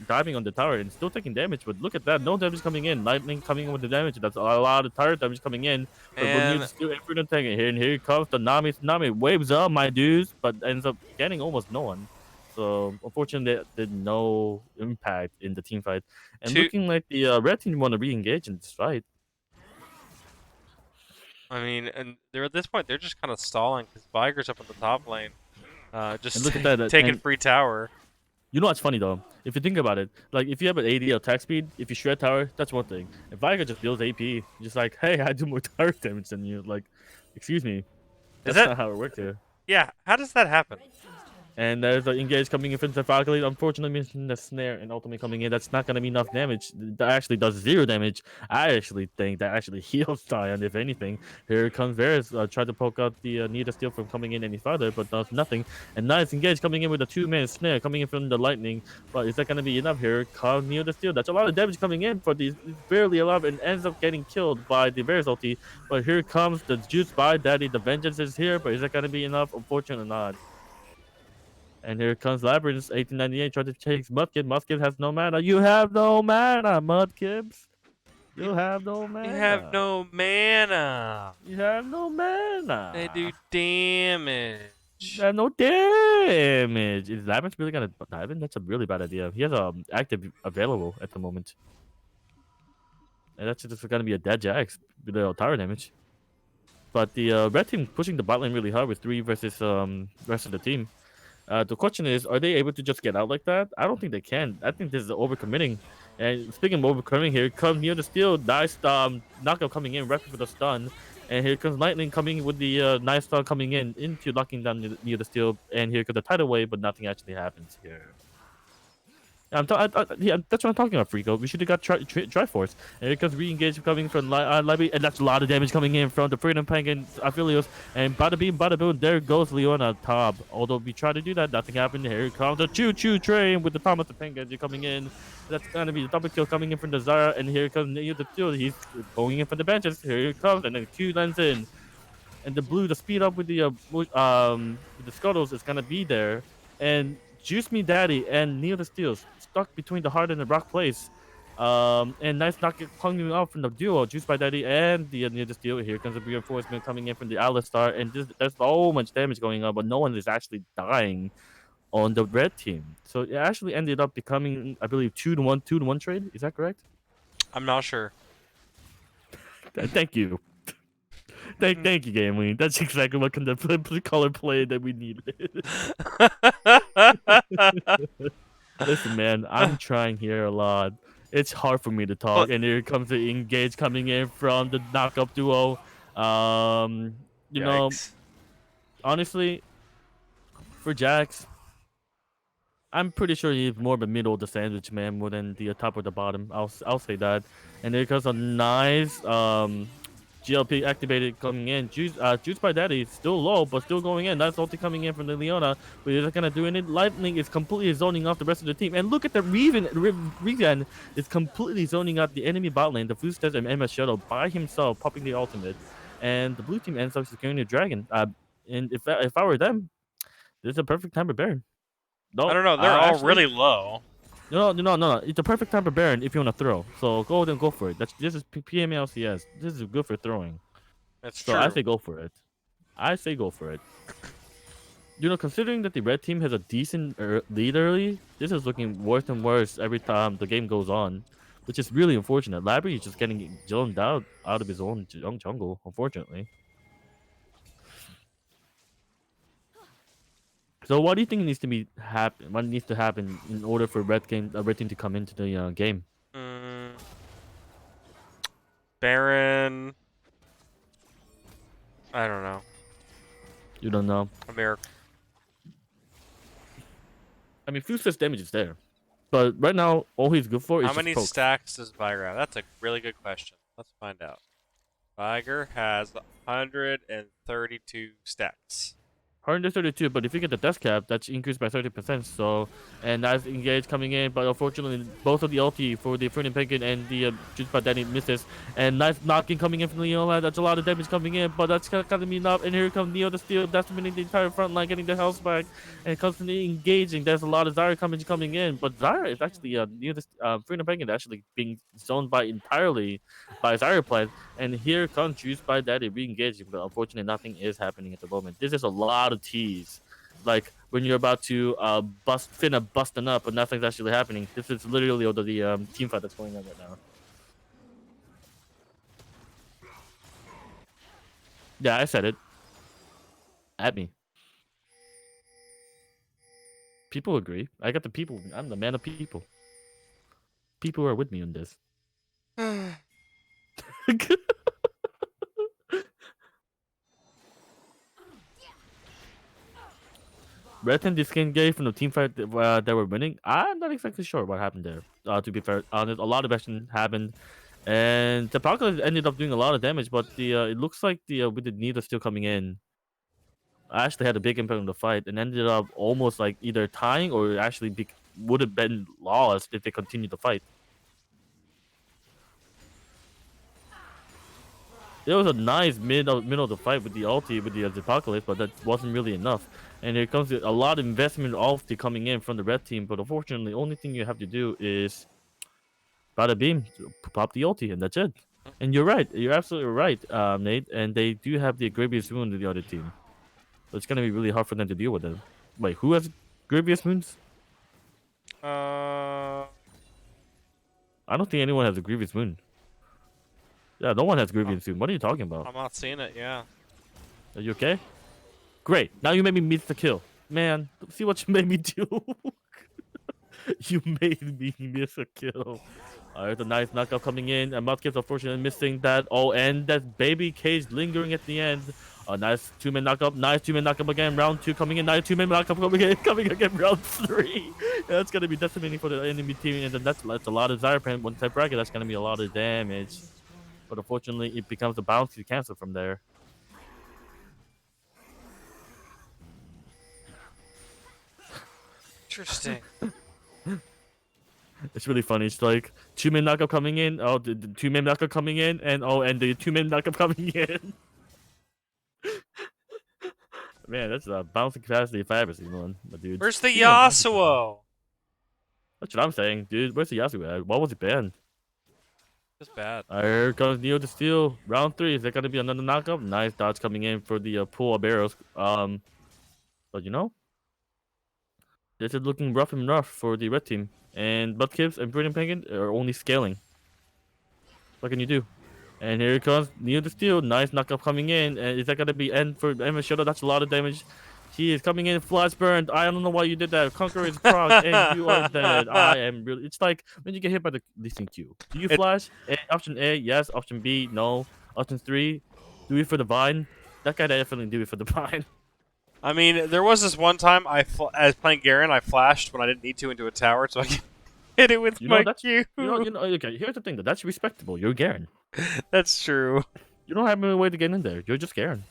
diving on the tower and still taking damage. But look at that, no damage coming in. Lightning coming in with the damage. That's a lot of tower damage coming in. But And still everything taking here. And here comes the Nami. Nami waves up, my dudes, but ends up getting almost no one. So unfortunately, did no impact in the team fight. And looking like the red team want to re-engage in this fight. I mean, and they're at this point they're just kind of stalling because Viger's up in the top lane, just And look at that, taking and free tower. You know what's funny though? If you think about it, like if you have an AD attack speed, if you shred tower, that's one thing. If Viger just builds AP, just like, hey, I do more tower damage than you. Like, excuse me, that's not how it works here. Yeah, how does that happen? And there's the engage coming in from the Falcon. Unfortunately, missing the snare and ultimate coming in. That's not going to be enough damage. That actually does 0 damage. I actually think that actually heals Zion, if anything. Here comes Varus. Tried to poke out the Nita Steel from coming in any farther, but does nothing. And nice engage coming in with a 2-man snare coming in from the lightning. But is that going to be enough here? Comes Nita Steel. That's a lot of damage coming in for these. It's barely alive and ends up getting killed by the Varus ulti. But here comes the juice by Daddy. The vengeance is here, but is that going to be enough? Unfortunately not. And here comes Labyrinth, 1898, trying to chase Mudkip. Mudkip has no mana. You have no mana, Mudkips. You have no You have mana. no mana. You have no They do mana. damage. You have no damage. Is Labyrinth really gonna dive in? That's a really bad idea. He has active available at the moment. And that's just gonna be a dead Jax with the tower damage. But the red team pushing the bot lane really hard with 3 versus rest of the team. The question is, are they able to just get out like that? I don't think they can. I think this is overcommitting. And speaking of overcommitting, here comes near the steel. Nice knockout coming in, right for the stun. And here comes Lightning coming with the nice stun coming in into knocking down near the steel. And here comes the tidal wave, but nothing actually happens here. Yeah, that's what I'm talking about, Frico. We should have got Triforce. And because re-engage coming from Library, and that's a lot of damage coming in from the Freedom Penguin Aphelios. And bada beam, bada boom, there goes Leona top. Although we try to do that, nothing happened. Here comes the choo-choo train with the Thomas the Penguin coming in. That's gonna be the double kill coming in from the Zara. And here comes Neo the Steel. He's going in for the benches. Here it comes, and then Q lands in. And the blue, the speed up with the scuttles is gonna be there. And Juice Me Daddy and Neo the Steels stuck between the heart and the rock place. And nice knock coming out from the duo, Juice by Daddy and the Neo the Steel. Here comes the reinforcement coming in from the Alistar, and there's so much damage going on, but no one is actually dying on the red team. So it actually ended up becoming, I believe, 2-1, 2-1 trade. Is that correct? I'm not sure. Thank you. Thank you, Gaming. That's exactly what kind of color play that we needed. Listen, man, I'm trying here a lot. It's hard for me to talk, But and here comes the engage coming in from the knockup duo. You know, yikes. honestly, for Jax, I'm pretty sure he's more of a middle of the sandwich man more than the top or the bottom. I'll say that. And there comes a nice GLP activated coming in. Juice by Daddy still low, but still going in. That's ulti coming in from the Leona. But he's not gonna do anything. Lightning is completely zoning off the rest of the team. And look at the Regen is completely zoning out the enemy bot lane, the Footsteps and MS Shadow by himself, popping the ultimate. And the blue team ends up securing the dragon. And if I were them, this is a perfect time to Baron. I No, don't know. They're all actually, really low. no. It's a perfect time for Baron if you want to throw. So go ahead and go for it. This is PMLCS. This is good for throwing. That's So I true. say go for it. I say go for it. Considering that the red team has a decent lead early, this is looking worse and worse every time the game goes on, which is really unfortunate. Labry is just getting zoned out of his own jungle, unfortunately. So what do you think needs to be happen? What needs to happen in order for red team to come into the game? Mm, Baron. I don't know. You don't know. America. I mean, food damage is there, but right now all he's good for is How just many pokes. stacks does Viger have? That's a really good question. Let's find out. Viger has 132 stacks. 132, but if you get the death cap, that's increased by 30%. So, and that's engaged coming in, but unfortunately, both of the ulti for the Fernie Penguin and the Juice by Danny misses. And nice knocking coming in from Leona. That's a lot of damage coming in, but that's gonna be enough. And here comes Neo the Steel, decimating the entire front line, getting the health back, and constantly engaging. There's a lot of Zyra coming in, but Zyra is actually Neo the Fernie Penguin actually being zoned by entirely by Zyra plant. And here comes Juice by Daddy re-engaging, but unfortunately nothing is happening at the moment. This is a lot of tease. Like when you're about to Finna busting up, but nothing's actually happening. This is literally the team fight that's going on right now. Yeah, I said it. At me. People agree. I got the people. I'm the man of people. People are with me on this. Red Team disengaged from the team fight that were winning. I'm not exactly sure what happened there. To be fair, honest, a lot of action happened, and the Apocalypse ended up doing a lot of damage. But it looks like with the Needle still coming in, actually had a big impact on the fight, and ended up almost like either tying or actually would have been lost if they continued the fight. There was a nice middle of the fight with the ulti with the Apocalypse, but that wasn't really enough. And here comes a lot of investment ulti coming in from the red team, but unfortunately, the only thing you have to do is bada beam, pop the ulti, and that's it. And you're right, you're absolutely right, Nate. And they do have the Grievous Wound to the other team, so it's gonna be really hard for them to deal with it. Wait, who has Grievous Wounds? Uh, I don't think anyone has a Grievous Wound. Yeah, no one has Grievous Wound. What are you talking about? I'm not seeing it. Yeah. Are you okay? Great. Now you made me miss the kill. Man, see what you made me do? You made me miss a kill. Alright, the nice knockout coming in. And Mudkip's unfortunately missing that. Oh, and that baby cage lingering at the end. A nice 2-man knockup. Nice 2-man knockup again. Round 2 coming in. Nice 2-man knockup coming again. Round 3. That's going to be decimating for the enemy team. And then that's a lot of Zyroprint. One type bracket. That's going to be a lot of damage. But unfortunately, it becomes a bouncy cancel from there. Interesting. It's really funny. It's like 2-man knockup coming in. Oh, the 2-man knockup coming in, and the 2-man knockup coming in. Man, that's a bouncing capacity if I ever seen one. But dude, Where's the yeah, Yasuo? that's what I'm saying, dude. Where's the Yasuo at? Why was it banned? It's bad. Here comes Neo to steal. Round 3. Is that gonna be another knockup? Nice dodge coming in for the pool of arrows. But you know, this is looking rough and rough for the red team. And Mudkips and Brilliant Penguin are only scaling. What can you do? And here it comes Neo to steal. Nice knockup coming in. And is that gonna be end for Emma Shadow? That's a lot of damage. He is coming in, flash burned. I don't know why you did that. Conqueror is proc, and you are dead. I am really. It's like when you get hit by the leasing Q. Do you flash? Option A, yes. Option B, no. Option 3, do it for the vine. That guy definitely do it for the vine. I mean, there was this one time as playing Garen, I flashed when I didn't need to into a tower, so I could hit it with my Q. Okay, here's the thing though. That's respectable. You're Garen. That's true. You don't have any way to get in there. You're just Garen.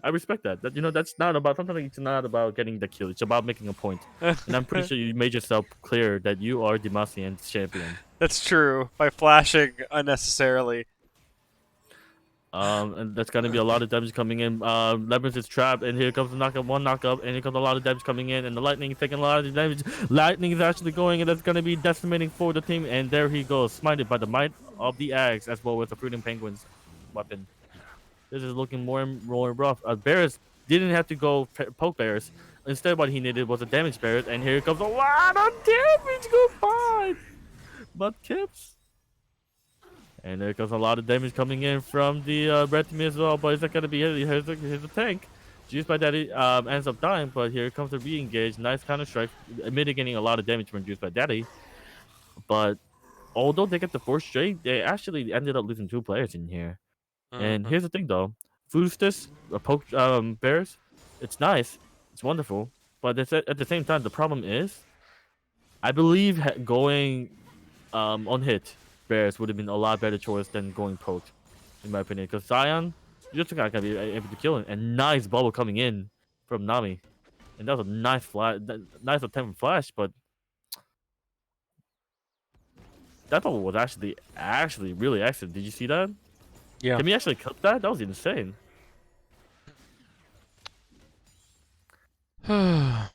I respect that. That's not about. Sometimes it's not about getting the kill. It's about making a point. And I'm pretty sure you made yourself clear that you are Demacian's champion. That's true. By flashing unnecessarily. And that's gonna be a lot of damage coming in. Labyrinth is trapped, and here comes the knockup, one knockup, and here comes a lot of damage coming in, and the lightning is taking a lot of damage. Lightning is actually going, and that's gonna be decimating for the team. And there he goes, smited by the might of the axe, as well as the Freedom Penguin's weapon. This is looking more and more rough. Bears didn't have to go poke Bears. Instead, what he needed was a damage Bears, and here comes a lot of damage. Goodbye, Mudkips. And there comes a lot of damage coming in from the red team as well. But is that gonna be it? Here's a tank. Juiced by Daddy ends up dying, but here comes the re-engage. Nice counter strike, mitigating a lot of damage from Juiced by Daddy. But although they get the 4th straight, they actually ended up losing 2 players in here. And here's the thing though, Foostus, poke Bears, it's nice, it's wonderful, but it's at the same time the problem is, I believe going on hit Bears would have been a lot better choice than going poked, in my opinion. Because Zion, you're just not gonna be able to kill him. And nice bubble coming in from Nami, and that was a nice flash, nice attempt from Flash, but that bubble was actually really excellent. Did you see that? Yeah. Can we actually cut that? That was insane. I'm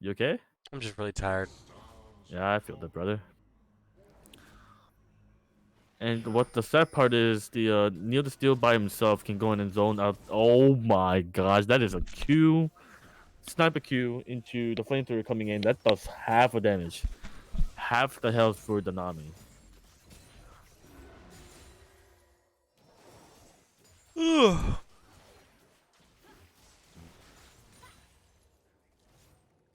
You okay? just really tired. Yeah, I feel that, brother. And what the sad part is, the Neil the Steel by himself can go in and zone out. Oh my gosh, that is a Q. Sniper Q into the flamethrower coming in. That does half the damage. Half the health for the Nami.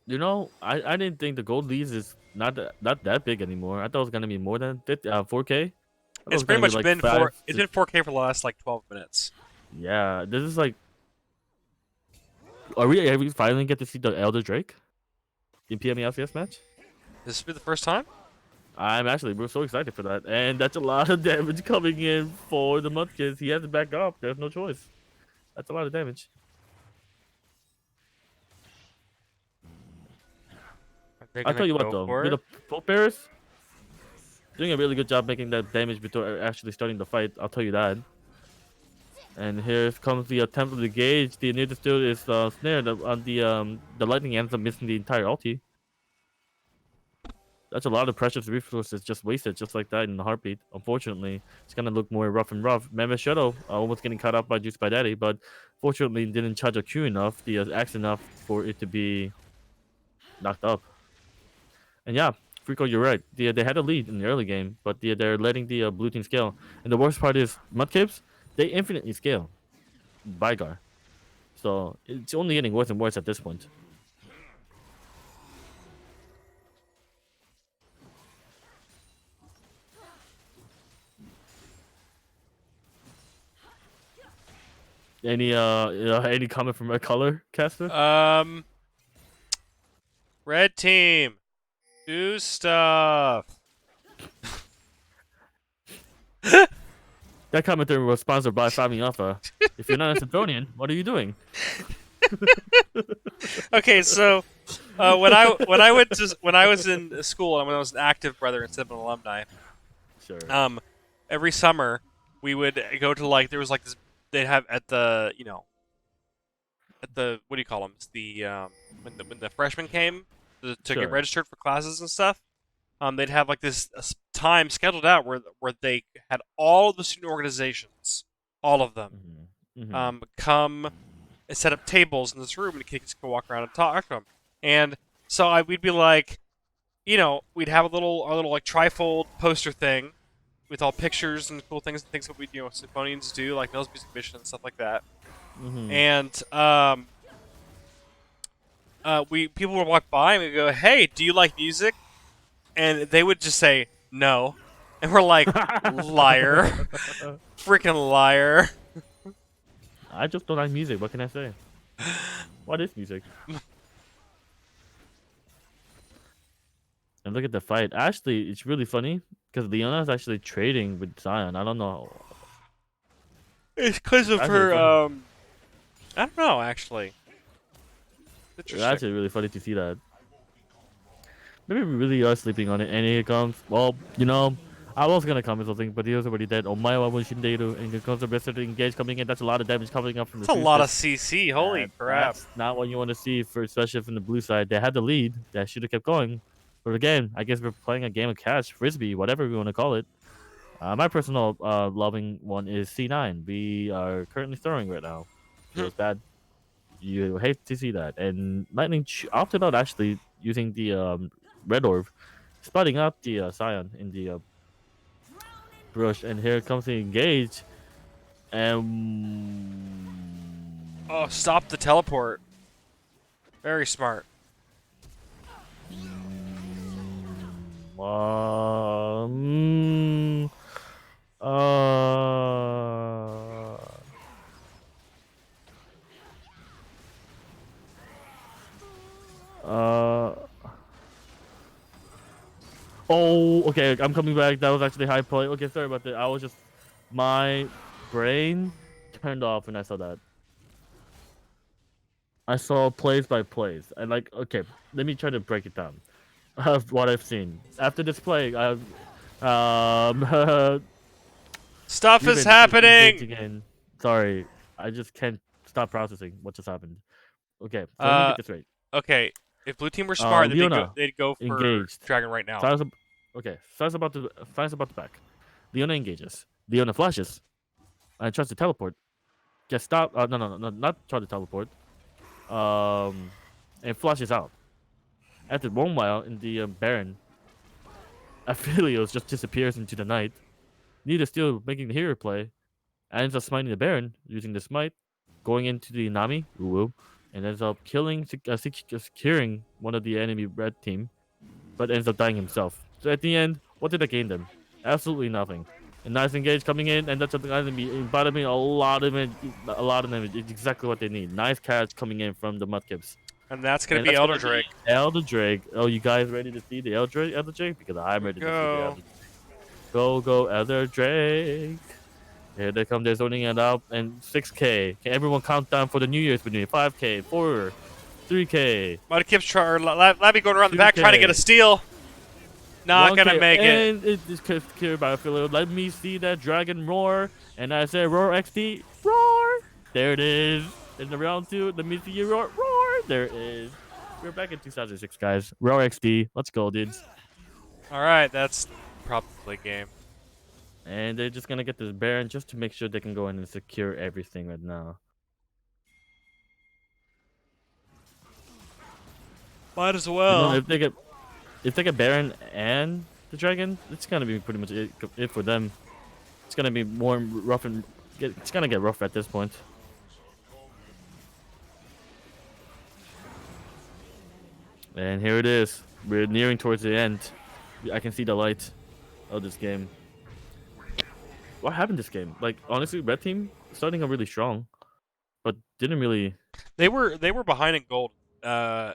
You know, I didn't think the gold leads is not that big anymore. I thought it was gonna be more than 4K. It's pretty much been it's been 4K for the last like 12 minutes. Yeah, this is like Are we finally get to see the Elder Drake in PME LCS match? This will be the first time. We're so excited for that, and that's a lot of damage coming in for the Munchkins. He has to back up. There's no choice. That's a lot of damage. Are they I'll gonna tell you what go though, for with it? the Pope Bears doing a really good job making that damage before actually starting the fight. I'll tell you that. And here comes the attempt to engage. The near still is snared on the lightning ends up missing the entire ulti. That's a lot of precious resources just wasted just like that in a heartbeat. Unfortunately, it's gonna look more rough and rough. Mammoth Shadow almost getting caught up by Juice by Daddy, but fortunately didn't charge a Q enough, the axe enough for it to be knocked up. And yeah, Frico, you're right. They had a lead in the early game, but they're letting the blue team scale. And the worst part is Mudcaps, they infinitely scale. Bygar. So it's only getting worse and worse at this point. Any comment from Red Color, Caster? Red team, do stuff. That commentary was sponsored by Fami Alpha. If you're not a Symphonian, what are you doing? Okay, so when I was in school and when I was an active brother instead of an alumni, Sure. every summer we would go to like there was like this they'd have at the at the what do you call them? It's the when the freshmen came to Sure. get registered for classes and stuff. They'd have like this time scheduled out where they had all the student organizations, all of them, come and set up tables in this room, and the kids could walk around and talk to them. And so we'd be like, we'd have our little like trifold poster thing with all pictures and cool things that we symphonians do, like Mills Music Mission and stuff like that. And people would walk by and we'd go, "Hey, do you like music?" And they would just say no, and we're like, "Liar, freaking liar." I just don't like music. What can I say? What is music? And look at the fight. Actually, it's really funny because Leona's actually trading with Zion. I don't know. It's because of Actually, her. funny. I don't know actually. It's Interesting. actually really funny to see that. Maybe we really are sleeping on it. And here comes. Well, I was gonna comment something, but he was already dead. Oh my, I was Shinderu. And here comes the rest of the engage coming in. That's a lot of damage coming up from the. That's a lot of CC. Holy crap! That's not what you want to see, especially from the blue side. They had the lead. That should have kept going. But again, I guess we're playing a game of catch, frisbee, whatever we want to call it. My personal loving one is C9. We are currently throwing right now. Feels bad. You hate to see that. And Lightning opted out actually using the red orb, spotting out the Scion in the brush. And here comes the engage. And Oh, stop the teleport. Very smart. Um, uh, oh, okay, I'm coming back. That was actually high play. Okay, sorry about that. My brain turned off when I saw that. I saw plays by plays. And okay, let me try to break it down of what I've seen. After this play, Stuff is happening. Again. Sorry, I just can't stop processing what just happened. Okay, so let me get this right. Okay, if blue team were smart, they'd go for engaged. Dragon right now. Science about to back. Leona engages. Leona flashes. And tries to teleport. Gets stopped. No, not try to teleport. And flashes out. After one while in the Baron, Aphelios just disappears into the night. Nita still making the hero play. Ends up smiting the Baron using the smite, going into the Nami, and ends up securing one of the enemy red team, but ends up dying himself. So at the end, what did that gain them? Absolutely nothing. And nice engage coming in, and that's going to be bada bing, a lot of damage. It's exactly what they need. Nice catch coming in from the Mudkips. And that's gonna And be that's Elder gonna be Drake. Elder Drake. Oh, you guys ready to see the Elder Drake? Because I'm Here we ready to see the go. Elder Drake. Go, Elder Drake. Here they come. They're zoning it out. And 6K. Can everyone count down for the New Year's between 5K, 4, 3K, Mudkip's Labby going around the back trying to get a 2K, steal. Not gonna 1K. make it. And it is cured by Philo. Let me see that dragon roar. And I said, roar XD. Roar. There it is. In the round 2, let me see you roar. Roar. There it is. We're back in 2006, guys. Roar XD. Let's go, dudes. All right, that's probably game. And they're just gonna get this Baron just to make sure they can go in and secure everything right now. Might as You know, well. if they get Baron and the Dragon, it's gonna be pretty much it for them. It's gonna be more rough and it's gonna get rough at this point. And here it is. We're nearing towards the end. I can see the light of this game. What happened this game? Like honestly, red team starting out really strong, but didn't really. They were behind in gold. Yeah,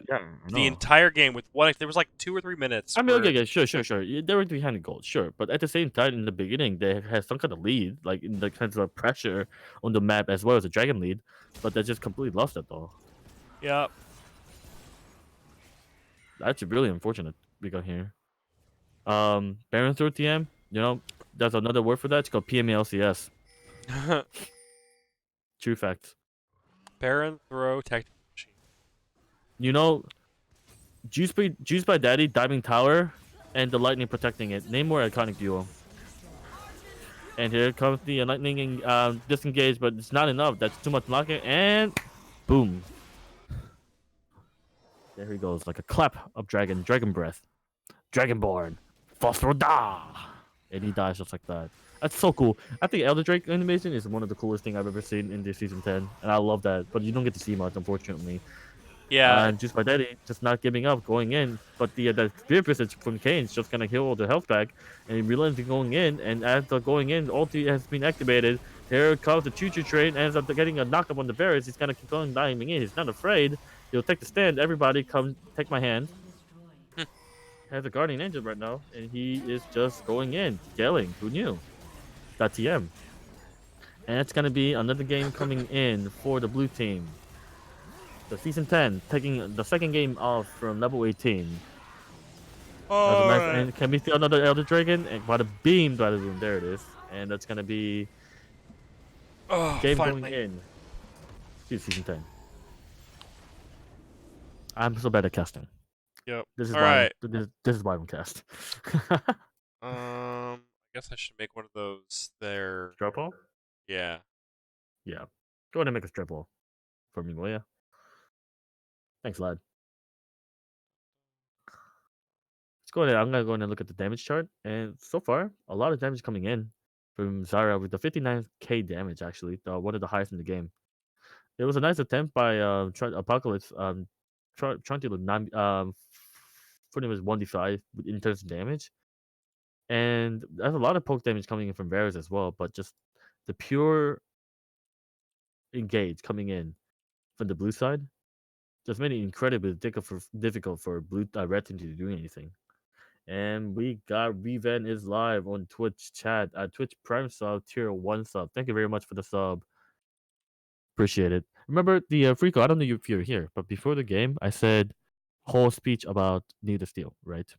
The entire game with what there was like 2 or 3 minutes. I mean, where, okay, sure. They were behind the goal, sure. But at the same time, in the beginning, they had some kind of lead, like in the kinds of pressure on the map as well as a dragon lead. But they just completely lost it though. Yeah. That's really unfortunate. We got here. Baron through TM. You know, that's another word for that. It's called PMLCS. True fact. Baron throw tactical machine. You know, Juice by Daddy diving tower, and the lightning protecting it. Name more iconic duo. And here comes the lightning disengage, but it's not enough. That's too much knocking, and boom. There he goes, like a clap of dragon breath. Dragonborn. Phosphor-da! And he dies just like that. That's so cool. I think Elder Drake animation is one of the coolest things I've ever seen in this season 10. And I love that. But you don't get to see much, unfortunately. Yeah. And just by Daddy, just not giving up, going in. But the Spirit Visage from Kane's just gonna heal all the health back. And he realizes going in. And after going in, ulti has been activated. Here comes the choo-choo train. Ends up getting a knockup on the barriers. He's gonna keep going, diving in. He's not afraid. He'll take the stand. Everybody come take my hand. Has a Guardian Angel right now, and he is just going in, yelling. Who knew? .tm. And it's gonna be another game coming in for the blue team. The season 10 taking the second game off from level 18. And can we see another Elder Dragon? And bada beam, there it is. And that's gonna be game finally. going in to season 10. I'm so bad at casting. Yep. This is All why right. this is why I'm cast. I guess I should make one of those there. Straw ball? Yeah. Yeah. Go ahead and make a strip ball for me, will ya? Thanks, lad. Let's go ahead. I'm gonna go ahead and look at the damage chart, and so far, a lot of damage coming in from Zara with the 59k damage. Actually, one of the highest in the game. It was a nice attempt by Apocalypse, trying to put him as 1d5 in terms of damage, and there's a lot of poke damage coming in from Varus as well. But just the pure engage coming in from the blue side just made it incredibly difficult for red team to do anything. And we got Reven is live on Twitch chat at Twitch Prime sub tier 1 sub. Thank you very much for the sub. Appreciate it. Remember the Freako, I don't know if you're here, but before the game, I said whole speech about Need to Steal, right?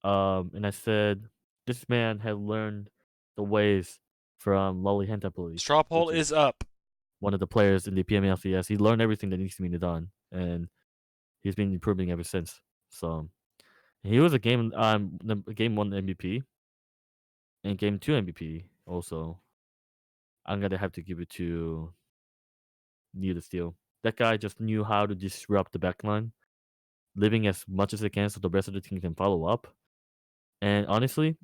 And I said this man had learned the ways from Lolly Henta Police. Straw poll is up. One of the players in the PMLCS. He learned everything that needs to be done, and he's been improving ever since. So he was a game 1 MVP and game 2 MVP also. I'm gonna have to give it to Need to Steal. That guy just knew how to disrupt the backline, living as much as they can so the rest of the team can follow up. And honestly,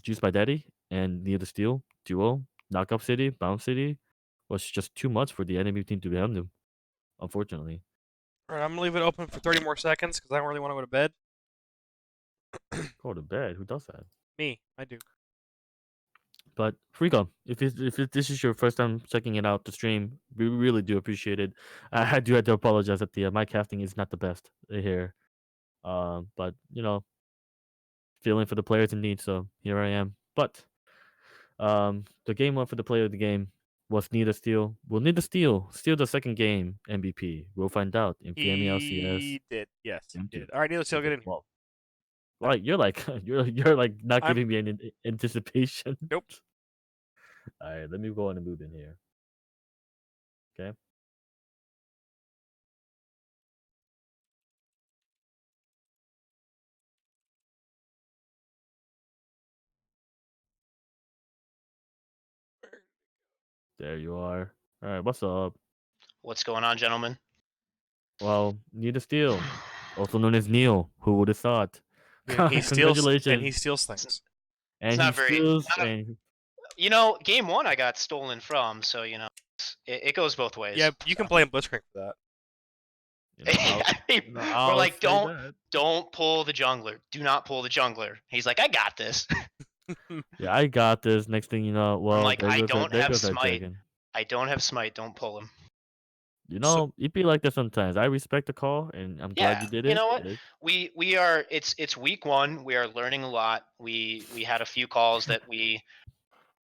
Juice by Daddy and Need to Steal duo, Knockup City, Bounce City was just too much for the enemy team to handle, unfortunately. All right, I'm gonna leave it open for 30 more seconds because I don't really want to go to bed. Go to bed. Who does that? Me, I do. But Freecom, if this is your first time checking it out, the stream, we really do appreciate it. I do have to apologize that the my casting is not the best here. But feeling for the players in need, so here I am. But the game one for the player of the game was Need a Steal. Will Need a Steal the second game MVP? We'll find out in PME LCS He did. Yes, he Game 2. did. All right, Neil, still Okay, get in here. well, right, you're like you're like not I'm- giving me any anticipation. Nope. All right, let me go on and move in here. Okay. There you are. All right, what's up? What's going on, gentlemen? Well, Need a Steal, also known as Neil. Who would have thought? And he steals. Congratulations. And he steals things. And It's he not very- steals. not- And Game 1 I got stolen from, so it goes both ways. Yeah, you can play him Blitzcrank for that. We're like, don't pull the jungler. Do not pull the jungler. He's like, I got this. Yeah, I got this. Next thing you know, well, I'm like, there I goes don't there have goes that smite. dragon. I don't have smite. Don't pull him. It'd be like that sometimes. I respect the call, and I'm glad you did it. You know what? We are. It's week 1. We are learning a lot. We had a few calls that we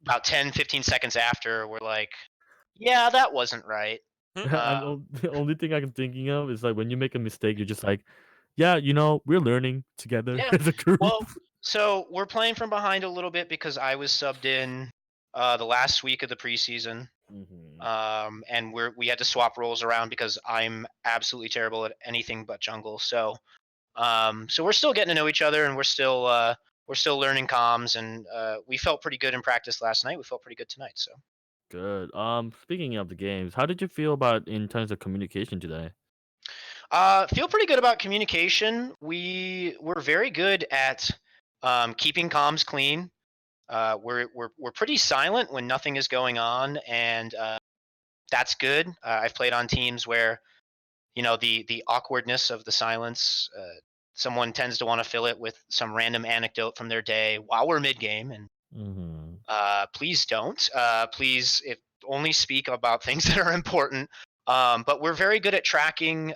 about 10-15 seconds after we're like, yeah, that wasn't right. The only thing I'm thinking of is like when you make a mistake, you're just like, yeah, we're learning together Yeah, as a group. Well, so we're playing from behind a little bit because I was subbed in the last week of the preseason, and we had to swap roles around because I'm absolutely terrible at anything but jungle. So we're still getting to know each other, and we're still learning comms, and we felt pretty good in practice last night. We felt pretty good tonight. So Good. Speaking of the games, how did you feel about in terms of communication today? feel pretty good about communication. We're very good at keeping comms clean. We're pretty silent when nothing is going on, and that's good. I've played on teams where the awkwardness of the silence. Someone tends to want to fill it with some random anecdote from their day while we're mid game, and please don't. Please, if only speak about things that are important. But we're very good at tracking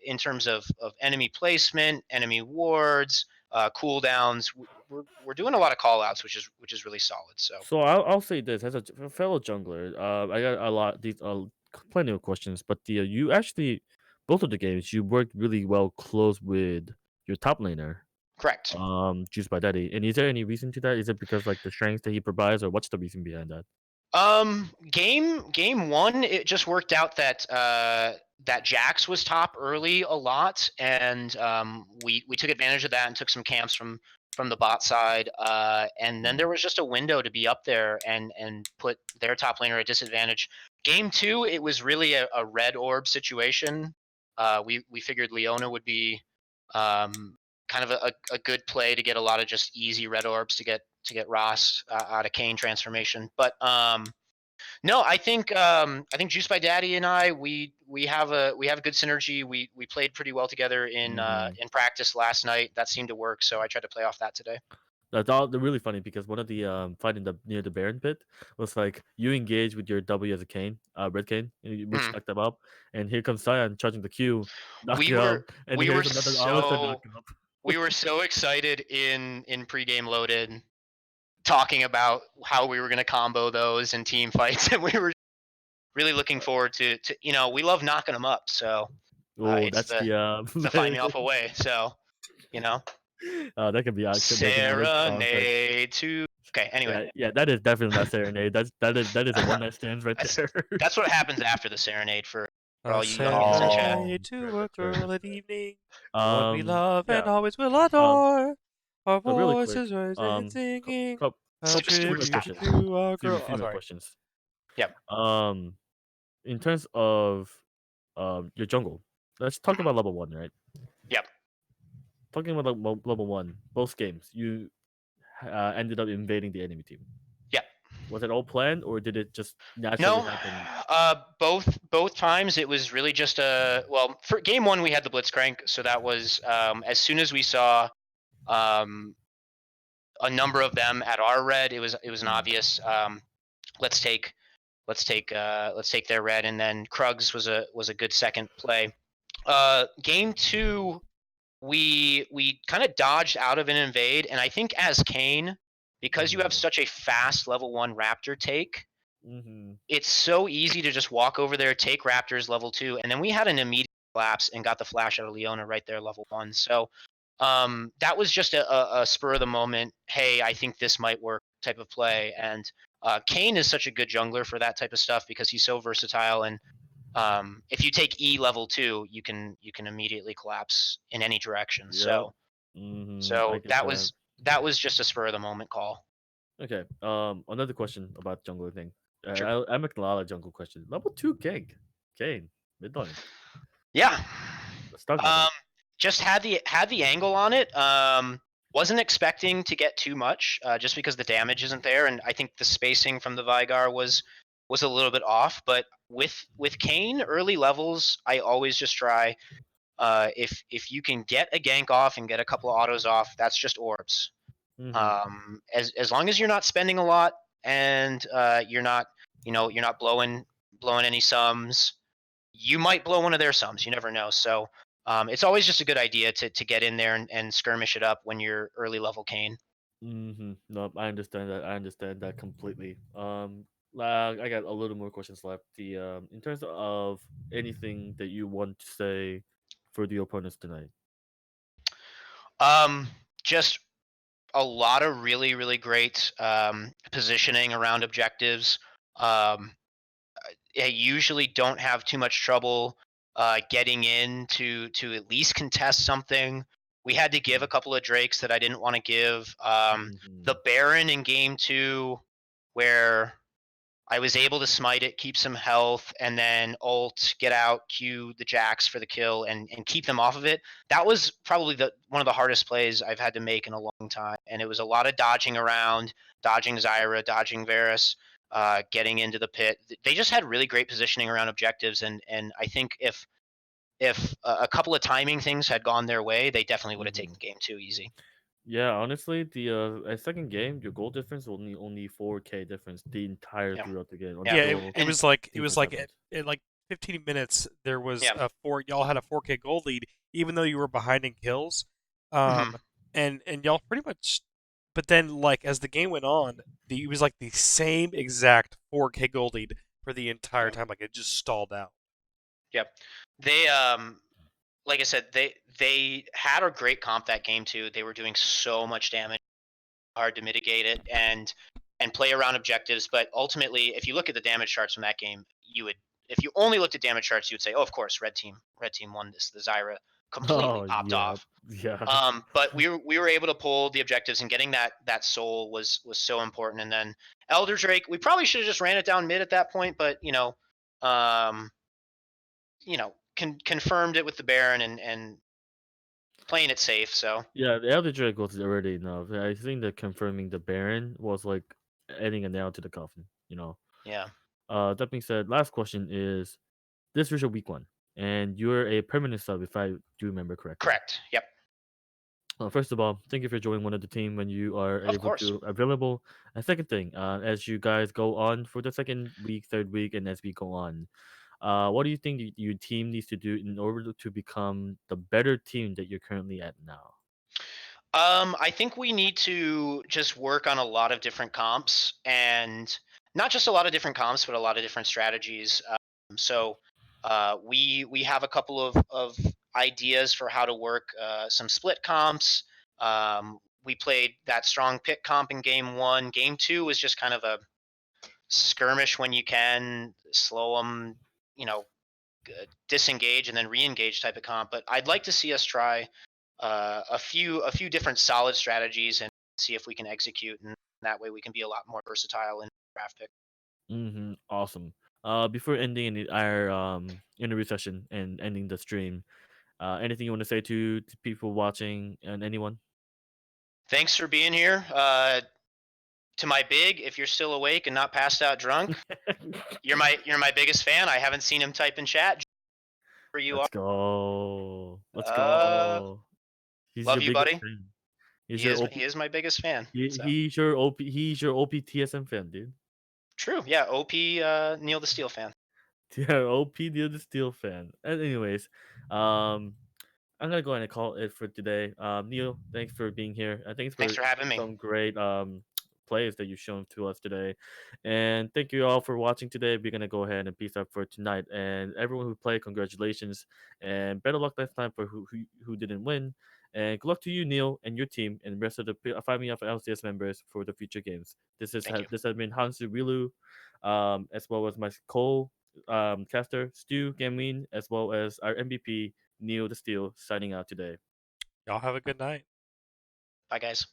in terms of enemy placement, enemy wards, cooldowns. We're doing a lot of call outs, which is really solid. So I'll say this as a fellow jungler, I got a lot these plenty of questions, but you actually both of the games you worked really well close with your top laner, Correct. Juice by Daddy. And is there any reason to that? Is it because like the strength that he provides, or what's the reason behind that? Game 1, it just worked out that that Jax was top early a lot, and we took advantage of that and took some camps from the bot side, and then there was just a window to be up there and put their top laner at disadvantage. Game 2, it was really a red orb situation. We figured Leona would be kind of a good play to get a lot of just easy red orbs to get Ross out of Kane transformation. But no, I think Juice by Daddy and I we have a good synergy. We played pretty well together in practice last night. That seemed to work, so I tried to play off that today. That's all really funny because one of the fight near the Baron pit was like you engage with your W as a Kane, red Kane, which stuck them up, and here comes Cyan charging the Q, knock it up, and here's another Alistair knocking up. We were so excited in pregame loaded, talking about how we were going to combo those in team fights, and we were really looking forward to we love knocking them up. So that's the find me alpha way. So that could be serenade to. Okay, anyway. Yeah, that is definitely not serenade. That is a one night stands right there. That's what happens after the serenade for all you youngins in chat. Serenade to a girl at evening. One we love and yeah. always will adore. Our But really voices quick, rising and singing. Stuart, Tribute to our girl. Few more questions. Yep. In terms of your jungle, let's talk about level 1, right? Yep. Talking about level 1, both games, you ended up invading the enemy team. Yep. Was it all planned, or did it just naturally happen? Both times it was really just for game 1 we had the Blitzcrank, so that was as soon as we saw a number of them at our red. It was an Mm. obvious. Let's take their red, and then Krugs was a good second play. Game 2, we kind of dodged out of an invade, and I think as Kane, because you have such a fast level 1 Raptor take, it's so easy to just walk over there, take Raptors level 2, and then we had an immediate collapse and got the flash out of Leona right there level 1. So that was just a spur of the moment, hey, I think this might work type of play. And Kane is such a good jungler for that type of stuff because he's so versatile, and if you take E level 2, you can immediately collapse in any direction. Yep. So I get that was just a spur of the moment call. Okay. Another question about jungle thing. Sure. I'm making a lot of jungle questions. Level 2 King. Kane. Mid lane. Yeah. Let's talk about that. Just had the angle on it. Wasn't expecting to get too much, just because the damage isn't there, and I think the spacing from the Vigar was a little bit off. But with Kane early levels, I always just try. If you can get a gank off and get a couple of autos off, that's just orbs. As long as you're not spending a lot and you're not blowing any sums, you might blow one of their sums. You never know. So it's always just a good idea to get in there and skirmish it up when you're early level Kane. No, I understand that. I understand that completely. I got a little more questions left. In terms of anything that you want to say for the opponents tonight. Just a lot of really, really great positioning around objectives. I usually don't have too much trouble getting in to at least contest something. We had to give a couple of Drakes that I didn't want to give. The Baron in game 2, where I was able to smite it, keep some health, and then ult, get out, Q the Jax for the kill, and keep them off of it. That was probably one of the hardest plays I've had to make in a long time. And it was a lot of dodging around, dodging Zyra, dodging Varus, getting into the pit. They just had really great positioning around objectives, and I think if a couple of timing things had gone their way, they definitely would have taken game 2 easy. Yeah, honestly, the second game, your goal difference was only 4K difference the entire throughout the game. Yeah, until it was like defense happened. in like 15 minutes there was Yeah. y'all had a 4K gold lead even though you were behind in kills, Mhm. and y'all pretty much. But then like as the game went on, it was like the same exact 4K gold lead for the entire time. Like it just stalled out. Yep. They like I said, they had a great comp that game too. They were doing so much damage, hard to mitigate it and play around objectives. But ultimately, if you look at the damage charts from that game, you would, if you only looked at damage charts, you would say, oh, of course, red team won this. The Zyra completely popped off. Yeah. But we were able to pull the objectives, and getting that soul was so important. And then Elder Drake, we probably should have just ran it down mid at that point, but confirmed it with the Baron and playing it safe. So Yeah, the Elder Drake was already enough. I think that confirming the Baron was like adding a nail to the coffin. yeah. That being said, last question is: this was your week 1, and you're a permanent sub, if I do remember correctly. Correct. Yep. First of all, thank you for joining one of the team when you are Of able course. to available. And second thing, as you guys go on for the second week, third week, and as we go on, what do you think your team needs to do in order to become the better team that you're currently at now? I think we need to just work on a lot of different comps, and not just a lot of different comps, but a lot of different strategies. We have a couple of ideas for how to work some split comps. We played that strong pick comp in game 1. Game 2 was just kind of a skirmish when you can, slow them, disengage and then re-engage type of comp. But I'd like to see us try a few different solid strategies and see if we can execute, and that way we can be a lot more versatile in draft pick. Awesome. Before ending our interview session and ending the stream, anything you want to say to people watching and anyone? Thanks for being here. To my big, if you're still awake and not passed out drunk, you're my biggest fan. I haven't seen him type in chat. For you Let's go. Let's are. go. He's Love your you, biggest buddy. fan. He's He your is OP. he is my biggest fan. So. He's your OP. He's your OPTSM fan, dude. True. Yeah. OP Neil the Steel fan. Yeah, OP the Steel fan. And anyways, I'm gonna go ahead and call it for today. Neil, thanks for being here. Thanks Thanks for for having me. some great plays that you've shown to us today. And thank you all for watching today. We're gonna go ahead and peace out for tonight. And everyone who played, congratulations. And better luck next time for who didn't win. And good luck to you, Neil, and your team, and the rest of the 5 LCS members for the future games. Thank you. This has been Hansu Rilu, as well as my caster Stu Gamween, as well as our MVP Neil the Steel, signing out today. Y'all have a good night. Bye, guys.